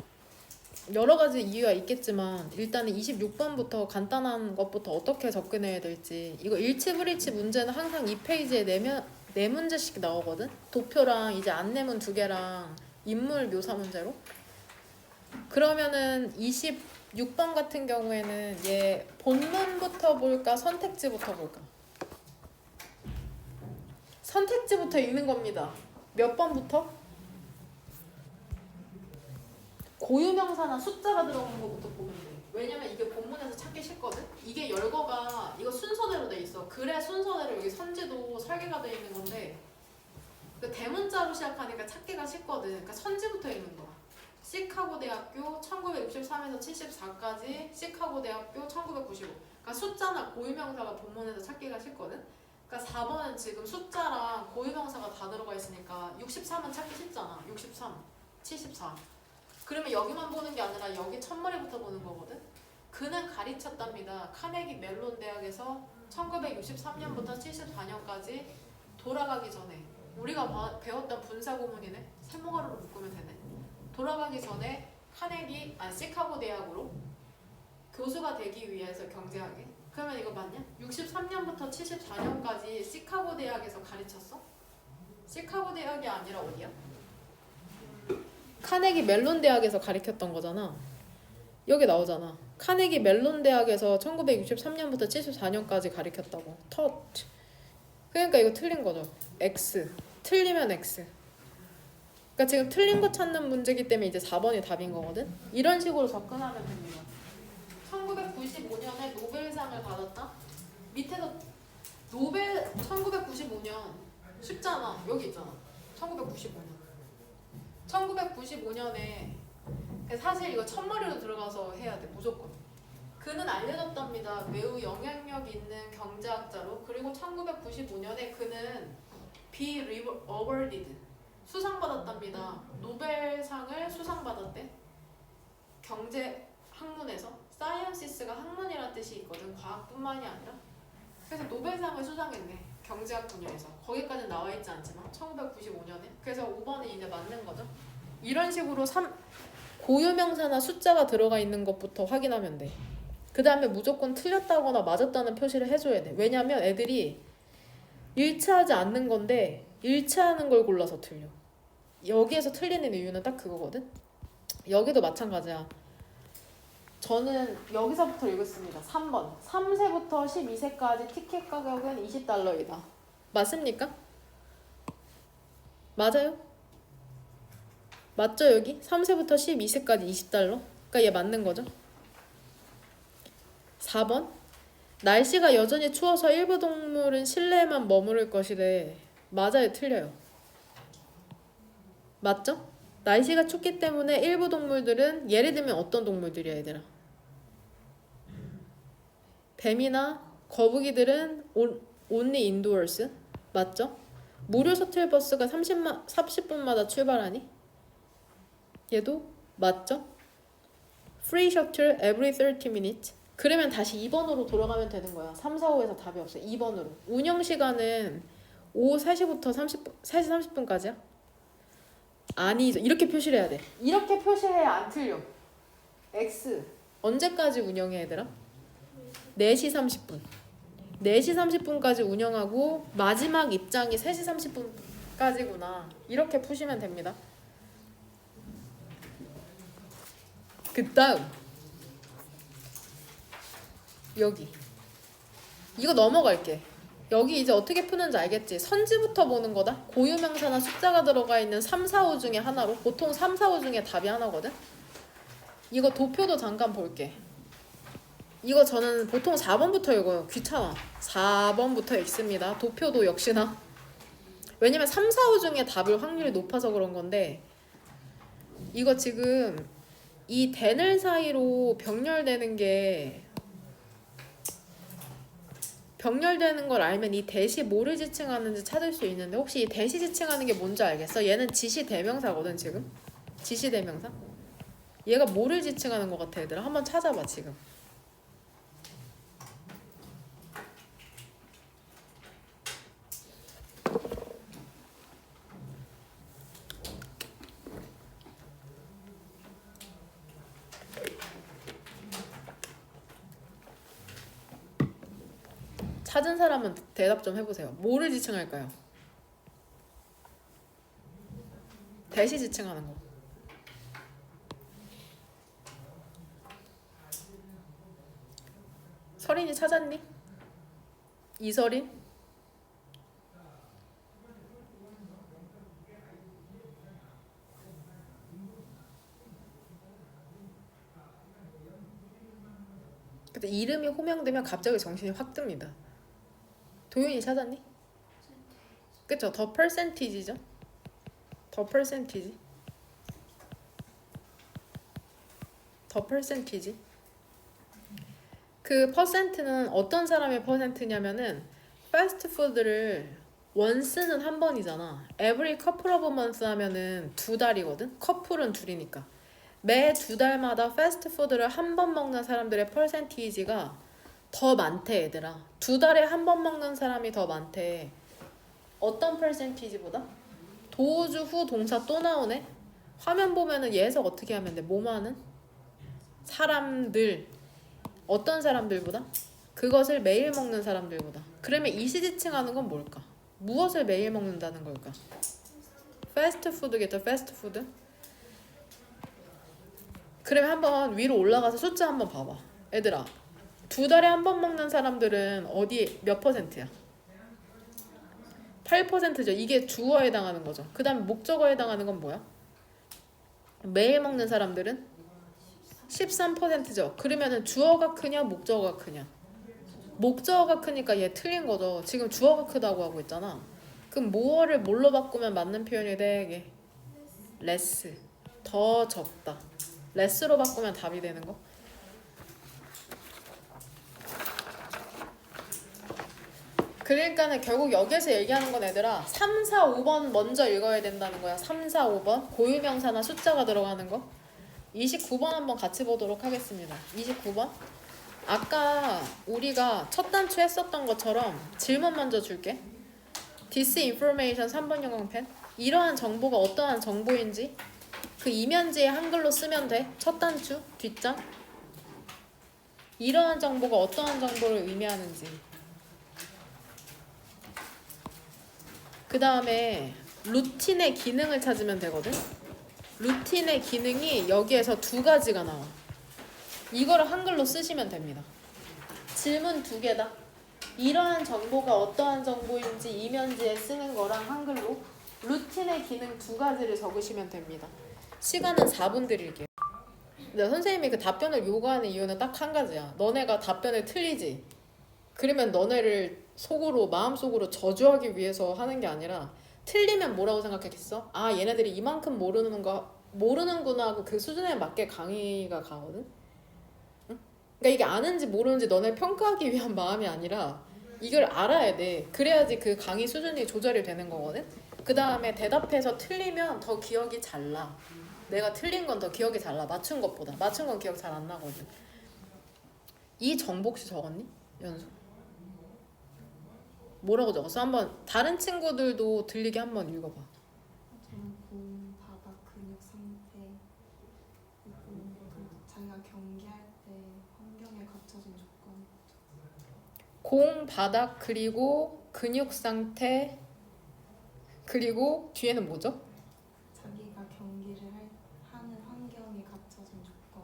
여러 가지 이유가 있겠지만 일단은 26번부터 간단한 것부터 어떻게 접근해야 될지. 이거 일치불일치 문제는 항상 2페이지에 네 문제씩 나오거든. 도표랑 이제 안내문 2개랑 인물 묘사 문제로. 그러면은 26번 같은 경우에는 얘 본문부터 볼까 선택지부터 볼까? 선택지부터 읽는 겁니다. 몇 번부터? 고유명사나 숫자가 들어간 것부터 보면 돼. 왜냐면 이게 본문에서 찾기 쉽거든? 이게 열거가 이거 순서대로 돼 있어. 글의 순서대로 여기 선지도 설계가 돼 있는 건데 그 대문자로 시작하니까 찾기가 쉽거든. 그러니까 선지부터 읽는 거야. 시카고 대학교 1963에서 74까지 시카고 대학교 1995. 그러니까 숫자나 고유명사가 본문에서 찾기가 쉽거든. 그러니까 4번은 지금 숫자랑 고유명사가 다 들어가 있으니까 63은 찾기 쉽잖아. 63, 74. 그러면 여기만 보는 게 아니라 여기 첫머리부터 보는 거거든. 그는 가르쳤답니다. 카네기 멜론 대학에서 1963년부터 74년까지 돌아가기 전에 우리가 배웠던 분사 구문이네. 세모가루로 묶으면 되네. 돌아가기 전에 시카고 대학으로 교수가 되기 위해서 경제학에. 그러면 이거 맞냐? 63년부터 74년까지 시카고 대학에서 가르쳤어? 시카고 대학이 아니라 어디야? 카네기 멜론 대학에서 가르쳤던 거잖아. 여기 나오잖아. 카네기 멜론 대학에서 1963년부터 74년까지 가르쳤다고. 그러니까 이거 틀린 거죠. X. 틀리면 X. 그러니까 지금 틀린 거 찾는 문제이기 때문에 이제 4번이 답인 거거든. 이런 식으로 접근하면 됩니다. 1995년에 노벨상을 받았다. 밑에서 노벨 1995년 쉽잖아. 여기 있잖아. 1995년. 1995년에 사실 이거 첫머리로 들어가서 해야 돼. 무조건. 그는 알려졌답니다. 매우 영향력 있는 경제학자로. 그리고 1995년에 그는 be awarded 수상받았답니다. 노벨상을 수상받았대. 경제 학문에서 사이언시스가 학문이라는 뜻이 있거든. 과학뿐만이 아니라. 그래서 노벨상을 수상했네. 경제학 분야에서. 거기까지는 나와 있지 않지만 1995년에. 그래서 5번은 이제 맞는 거죠. 이런 식으로 고유명사나 숫자가 들어가 있는 것부터 확인하면 돼. 그 다음에 무조건 틀렸다거나 맞았다는 표시를 해줘야 돼. 왜냐면 애들이 일치하지 않는 건데 일치하는 걸 골라서 틀려. 여기에서 틀리는 이유는 딱 그거거든. 여기도 마찬가지야. 저는 여기서부터 읽었습니다. 3번. 3세부터 12세까지 티켓 가격은 $20이다. 맞습니까? 맞아요? 맞죠 여기? 3세부터 12세까지 $20. 그러니까 얘 맞는 거죠. 4번. 날씨가 여전히 추워서 일부 동물은 실내에만 머무를 것이래. 맞아요? 틀려요? 맞죠? 날씨가 춥기 때문에 일부 동물들은 예를 들면 어떤 동물들이야 얘들아? 뱀이나 거북이들은 only indoors. 맞죠? 무료 셔틀버스가 30분마다 출발하니? 얘도 맞죠? Free shuttle every 30 minutes. 그러면 다시 2번으로 돌아가면 되는 거야. 3, 4, 5에서 답이 없어. 2번으로. 운영 시간은 오후 3시부터 3시 30분까지야? 아니죠. 이렇게 표시를 해야 돼. 이렇게 표시해야 안 틀려. X. 언제까지 운영해 얘들아? 4시 30분. 4시 30분까지 운영하고 마지막 입장이 3시 30분까지구나. 이렇게 푸시면 됩니다. 그 다음 여기. 이거 넘어갈게. 여기 이제 어떻게 푸는지 알겠지? 선지부터 보는 거다. 고유명사나 숫자가 들어가 있는 3, 4, 5 중에 하나로. 보통 3, 4, 5 중에 답이 하나거든. 이거 도표도 잠깐 볼게. 이거 저는 보통 4번부터 읽어요. 귀찮아. 4번부터 읽습니다. 도표도 역시나. 왜냐면 3, 4, 5 중에 답을 확률이 높아서 그런 건데 이거 지금 이 대늘 사이로 병렬되는 게 병렬되는 걸 알면 이 대시 뭐를 지칭하는지 찾을 수 있는데 혹시 이 대시 지칭하는 게 뭔지 알겠어? 얘는 지시 대명사거든 지금. 지시 대명사. 얘가 뭐를 지칭하는 것 같아 얘들아? 한번 찾아봐 지금. 찾은 사람은 대답 좀 해보세요. 뭐를 지칭할까요? 대시 지칭하는 거. 서린이 찾았니? 이서린? 근데 이름이 호명되면 갑자기 정신이 확 듭니다. 도윤이 찾았니? 그쵸? 더 퍼센티지죠? 더 퍼센티지. 더 퍼센티지. 그 퍼센트는 어떤 사람의 퍼센트냐면은 패스트푸드를 원스는 한 번이잖아. every couple of months 하면은 2달이거든. 커플은 둘이니까. 매 2달마다 패스트푸드를 한 번 먹는 사람들의 퍼센티지가 더 많대 얘들아. 2달에 한 번 먹는 사람이 더 많대. 어떤 퍼센티지보다? 도주 후 동사 또 나오네. 화면 보면은 얘 해석 어떻게 하면 돼? 뭐뭐하는? 사람들. 어떤 사람들보다? 그것을 매일 먹는 사람들보다. 그러면 이시지칭하는 건 뭘까? 무엇을 매일 먹는다는 걸까? 패스트푸드겠죠. 패스트푸드. 그러면 한번 위로 올라가서 숫자 한번 봐봐. 얘들아 2달에 한 번 먹는 사람들은 어디 몇 퍼센트야? 8%죠. 이게 주어에 해당하는 거죠. 그 다음에 목적어에 해당하는 건 뭐야? 매일 먹는 사람들은 13%죠. 그러면은 주어가 크냐 목적어가 크냐? 목적어가 크니까 얘 틀린 거죠. 지금 주어가 크다고 하고 있잖아. 그럼 뭐를 뭘로 바꾸면 맞는 표현이 되게? less. 더 적다. less로 바꾸면 답이 되는 거. 그러니까는 결국 여기에서 얘기하는 건 얘들아 3, 4, 5번 먼저 읽어야 된다는 거야. 3, 4, 5번 고유명사나 숫자가 들어가는 거. 29번 한번 같이 보도록 하겠습니다. 29번 아까 우리가 첫 단추 했었던 것처럼 질문 먼저 줄게. This information 3번 영광펜. 이러한 정보가 어떠한 정보인지 그 이면지에 한글로 쓰면 돼. 첫 단추 뒷장. 이러한 정보가 어떠한 정보를 의미하는지. 그 다음에 루틴의 기능을 찾으면 되거든. 루틴의 기능이 여기에서 2가지가 나와. 이거를 한글로 쓰시면 됩니다. 질문 2개다. 이러한 정보가 어떠한 정보인지 이면지에 쓰는 거랑 한글로 루틴의 기능 2가지를 적으시면 됩니다. 시간은 4분 드릴게요. 근데 선생님이 그 답변을 요구하는 이유는 딱 한 가지야. 너네가 답변을 틀리지. 그러면 너네를 속으로 마음속으로 저주하기 위해서 하는 게 아니라 틀리면 뭐라고 생각했겠어? 아 얘네들이 이만큼 모르는구나 하고 그 수준에 맞게 강의가 가거든. 응? 그러니까 이게 아는지 모르는지 너네 평가하기 위한 마음이 아니라 이걸 알아야 돼. 그래야지 그 강의 수준이 조절이 되는 거거든. 그 다음에 대답해서 틀리면 더 기억이 잘 나. 내가 틀린 건 더 기억이 잘 나. 맞춘 것보다. 맞춘 건 기억 잘 안 나거든. 이 정보 혹시 적었니? 연수? 뭐라고 적었어? 한번 다른 친구들도 들리게 한번 읽어봐. 저는 공, 바닥, 근육 상태, 그리고 자기가 경기할 때 환경에 갖춰진 조건. 공, 바닥, 그리고 근육 상태, 그리고 뒤에는 뭐죠? 자기가 경기를 하는 환경에 갖춰진 조건.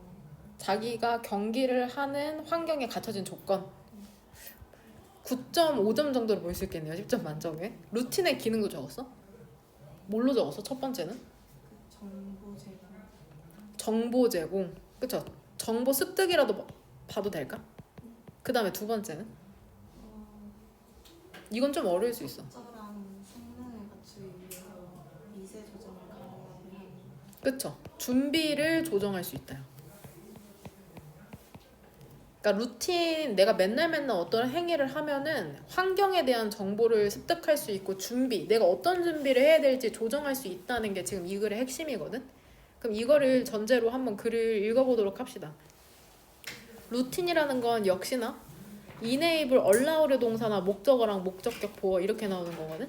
자기가 경기를 하는 환경에 갖춰진 조건. 9.5점 정도로 볼 수 있겠네요. 10점 만점에. 루틴의 기능도 적었어? 뭘로 적었어? 첫 번째는? 그 정보 제공. 정보 제공. 그쵸? 정보 습득이라도 봐도 될까? 그 다음에 두 번째는? 이건 좀 어려울 수 있어. 적절한 성능을 갖추기 위해서 미세 조정을 가능하게 하는. 그쵸? 준비를 조정할 수 있다요. 그러니까 루틴, 내가 맨날 어떤 행위를 하면은 환경에 대한 정보를 습득할 수 있고 준비, 내가 어떤 준비를 해야 될지 조정할 수 있다는 게 지금 이 글의 핵심이거든. 그럼 이거를 전제로 한번 글을 읽어보도록 합시다. 루틴이라는 건 역시나 enable, allow의 동사나 목적어랑 목적격 보어 이렇게 나오는 거거든.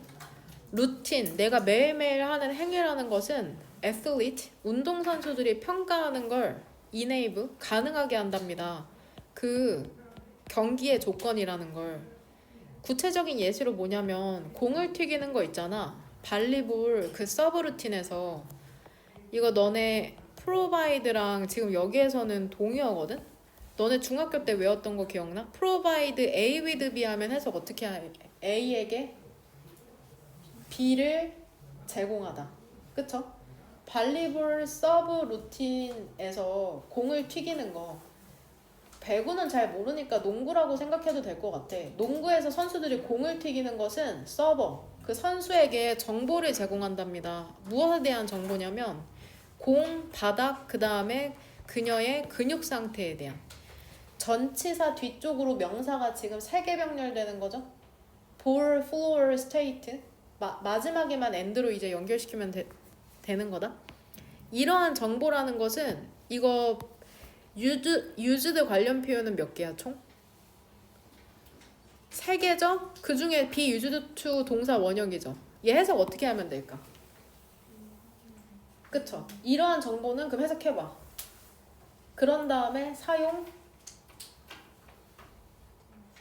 루틴, 내가 매일매일 하는 행위라는 것은 athlete, 운동선수들이 평가하는 걸 enable, 가능하게 한답니다. 그 경기의 조건이라는 걸. 구체적인 예시로 뭐냐면 공을 튀기는 거 있잖아. 발리볼 그 서브 루틴에서 이거 너네 provide랑 지금 여기에서는 동의어거든? 너네 중학교 때 외웠던 거 기억나? provide A with B 하면 해석 어떻게 해? A에게 B를 제공하다. 그쵸? 발리볼 서브 루틴에서 공을 튀기는 거 배구는 잘 모르니까 농구라고 생각해도 될 것 같아. 농구에서 선수들이 공을 튀기는 것은 서버, 그 선수에게 정보를 제공한답니다. 무엇에 대한 정보냐면 공, 바닥, 그 다음에 그녀의 근육 상태에 대한. 전치사 뒤쪽으로 명사가 지금 3개 병렬되는 거죠. 볼, floor, state. 마지막에만 and로 이제 연결시키면 되는 거다. 이러한 정보라는 것은 이거 used 관련 표현은 몇 개야 총? 3개죠? 그 중에 be used to 동사 원형이죠. 얘 해석 어떻게 하면 될까? 그쵸? 이러한 정보는 그럼 해석해봐. 그런 다음에 사용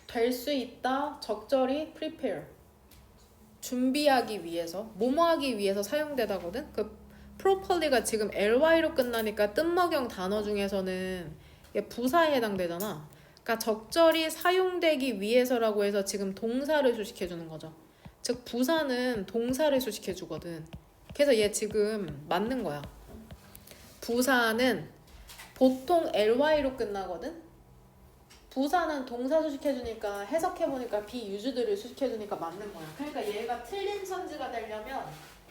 될 수 있다. 적절히 prepare. 준비하기 위해서, 뭐뭐하기 위해서 사용되다거든. 그 properly가 지금 ly로 끝나니까 뜻먹용 단어 중에서는 이게 부사에 해당되잖아. 그러니까 적절히 사용되기 위해서라고 해서 지금 동사를 수식해주는 거죠. 즉 부사는 동사를 수식해주거든. 그래서 얘 지금 맞는 거야. 부사는 보통 ly로 끝나거든. 부사는 동사 수식해주니까 해석해보니까 be used를 수식해주니까 맞는 거야. 그러니까 얘가 틀린 선지가 되려면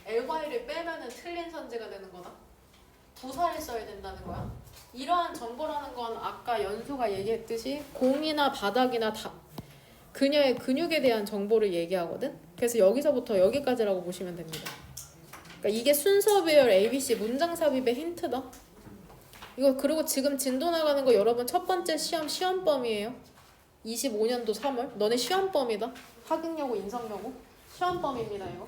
ly를 빼면은 틀린 선지가 되는 거다. 부사를 써야 된다는 거야. 이러한 정보라는 건 아까 연수가 얘기했듯이 공이나 바닥이나 그녀의 근육에 대한 정보를 얘기하거든. 그래서 여기서부터 여기까지라고 보시면 됩니다. 그러니까 이게 순서 배열 ABC 문장 삽입의 힌트다. 이거 그리고 지금 진도 나가는 거 여러분 첫 번째 시험범위에요. 25년도 3월. 너네 시험범위다. 학익여고 인성여고 시험범위입니다 이거.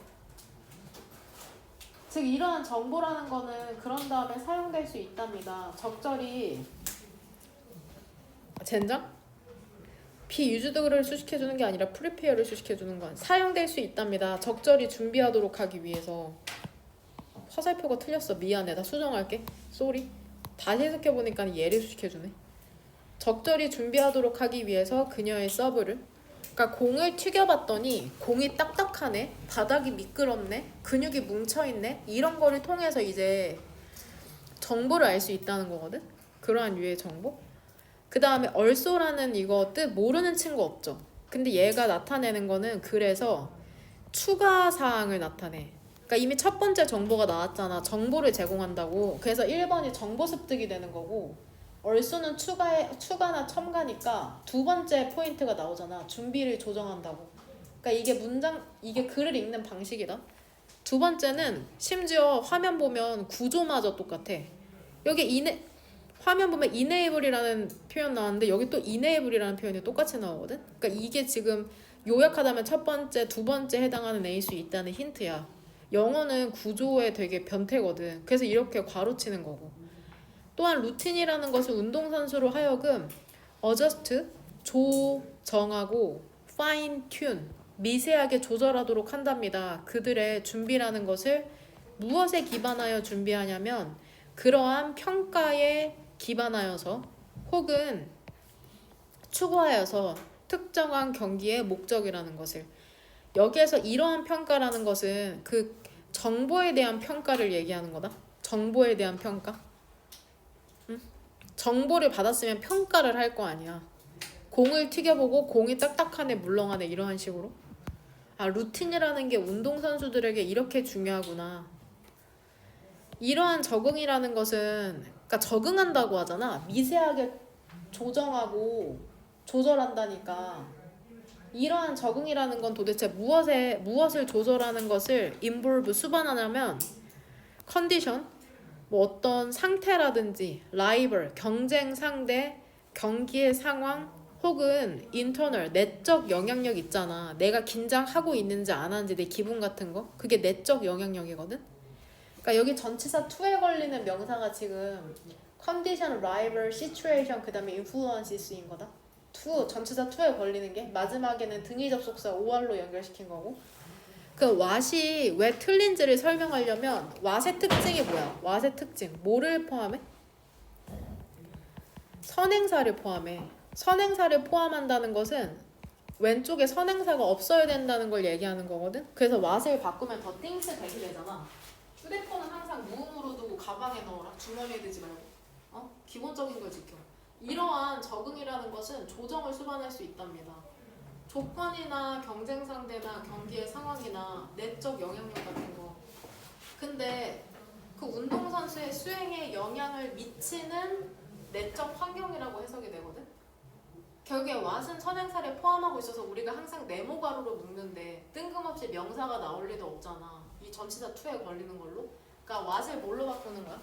즉 이러한 정보라는 거는 그런 다음에 사용될 수 있답니다. 적절히 젠장? 비유주도를 수식해주는 게 아니라 프리페어를 수식해주는 건 사용될 수 있답니다. 적절히 준비하도록 하기 위해서. 화살표가 틀렸어. 미안해. 나 수정할게. 쏘리. 다시 해석해보니까 얘를 수식해주네. 적절히 준비하도록 하기 위해서 그녀의 서브를. 그러니까 공을 튀겨봤더니 공이 딱딱하네, 바닥이 미끄럽네, 근육이 뭉쳐있네, 이런 거를 통해서 이제 정보를 알 수 있다는 거거든. 그러한 유의 정보. 그 다음에 also라는 이거 뜻 모르는 친구 없죠. 근데 얘가 나타내는 거는 그래서 추가 사항을 나타내. 그러니까 이미 첫 번째 정보가 나왔잖아. 정보를 제공한다고. 그래서 1번이 정보 습득이 되는 거고, also는 추가나 첨가니까 두 번째 포인트가 나오잖아. 준비를 조정한다고. 그러니까 이게 글을 읽는 방식이다. 두 번째는 심지어 화면 보면 구조마저 똑같아. 여기 화면 보면 enable이라는 표현 나왔는데 여기 또 enable이라는 표현이 똑같이 나오거든. 그러니까 이게 지금 요약하자면 첫 번째, 두 번째 해당하는 A일 수 있다는 힌트야. 영어는 구조에 되게 변태거든. 그래서 이렇게 괄호치는 거고. 또한 루틴이라는 것은 운동선수로 하여금 adjust, 조정하고 fine tune, 미세하게 조절하도록 한답니다. 그들의 준비라는 것을 무엇에 기반하여 준비하냐면 그러한 평가에 기반하여서 혹은 추구하여서 특정한 경기의 목적이라는 것을. 여기에서 이러한 평가라는 것은 그 정보에 대한 평가를 얘기하는 거다. 정보에 대한 평가. 응? 정보를 받았으면 평가를 할 거 아니야. 공을 튀겨보고 공이 딱딱하네 물렁하네 이러한 식으로. 아, 루틴이라는 게 운동선수들에게 이렇게 중요하구나. 이러한 적응이라는 것은, 그러니까 적응한다고 하잖아. 미세하게 조정하고 조절한다니까. 이러한 적응이라는 건 도대체 무엇을 조절하는 것을 involve 수반하냐면 컨디션, 뭐 어떤 상태라든지 라이벌, 경쟁 상대, 경기의 상황, 혹은 인터널, 내적 영향력 있잖아. 내가 긴장하고 있는지 안 하는지 내 기분 같은 거. 그게 내적 영향력이거든. 그러니까 여기 전치사 to에 걸리는 명사가 지금 컨디션, 라이벌, 시츄에이션, 그 다음에 인플루언시스인 거다. to, 전치사 to에 걸리는 게 마지막에는 등위 접속사 or로 연결시킨 거고. 그 what이 왜 틀린지를 설명하려면 what의 특징이 뭐야? what의 특징 뭐를 포함해? 선행사를 포함해. 선행사를 포함한다는 것은 왼쪽에 선행사가 없어야 된다는 걸 얘기하는 거거든. 그래서 what을 바꾸면 더 things 되게 되잖아. 휴대폰은 항상 무음으로 두고 가방에 넣어라. 주머니에 두지 말고. 기본적인 걸 지켜. 이러한 적응이라는 것은 조정을 수반할 수 있답니다. 조건이나 경쟁 상대나 경기의 상황이나 내적 영향력 같은 거. 근데 그 운동선수의 수행에 영향을 미치는 내적 환경이라고 해석이 되거든. 결국에 what은 선행사를 포함하고 있어서 우리가 항상 네모 가로로 묶는데 뜬금없이 명사가 나올 리도 없잖아. 이 전치사 to에 걸리는 걸로. 그러니까 what을 뭘로 바꾸는 거야?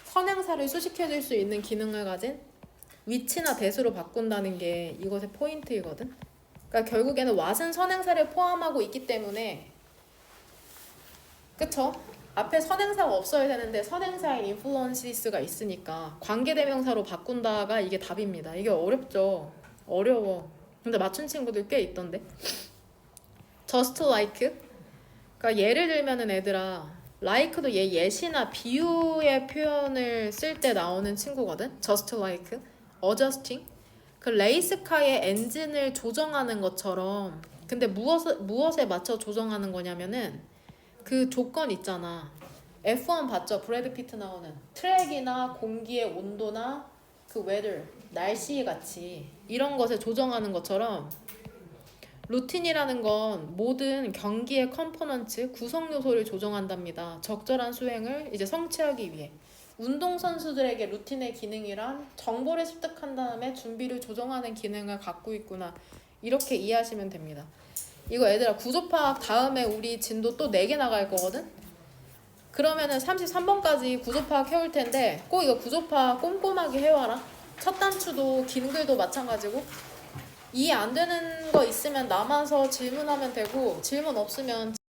선행사를 수식해줄 수 있는 기능을 가진 위치나 대수로 바꾼다는 게 이것의 포인트이거든. 그러니까 결국에는 what은 선행사를 포함하고 있기 때문에, 그쵸? 앞에 선행사가 없어야 되는데 선행사인 influences가 있으니까 관계대명사로 바꾼다가 이게 답입니다. 이게 어렵죠? 어려워. 근데 맞춘 친구들 꽤 있던데. just like. 그러니까 예를 들면은 애들아, like도 얘 예시나 비유의 표현을 쓸 때 나오는 친구거든. just like, adjusting. 그 레이스카의 엔진을 조정하는 것처럼. 근데 무엇에 맞춰 조정하는 거냐면은 그 조건 있잖아. F1 봤죠? 브래드 피트 나오는 트랙이나 공기의 온도나 그 weather, 날씨 같이 이런 것에 조정하는 것처럼 루틴이라는 건 모든 경기의 컴포넌트, 구성 요소를 조정한답니다. 적절한 수행을 이제 성취하기 위해. 운동선수들에게 루틴의 기능이란 정보를 습득한 다음에 준비를 조정하는 기능을 갖고 있구나. 이렇게 이해하시면 됩니다. 이거 얘들아 구조파악 다음에 우리 진도 또 4개 나갈 거거든? 그러면은 33번까지 구조파악 해올 텐데 꼭 이거 구조파악 꼼꼼하게 해와라. 첫 단추도 긴 글도 마찬가지고. 이해 안 되는 거 있으면 남아서 질문하면 되고 질문 없으면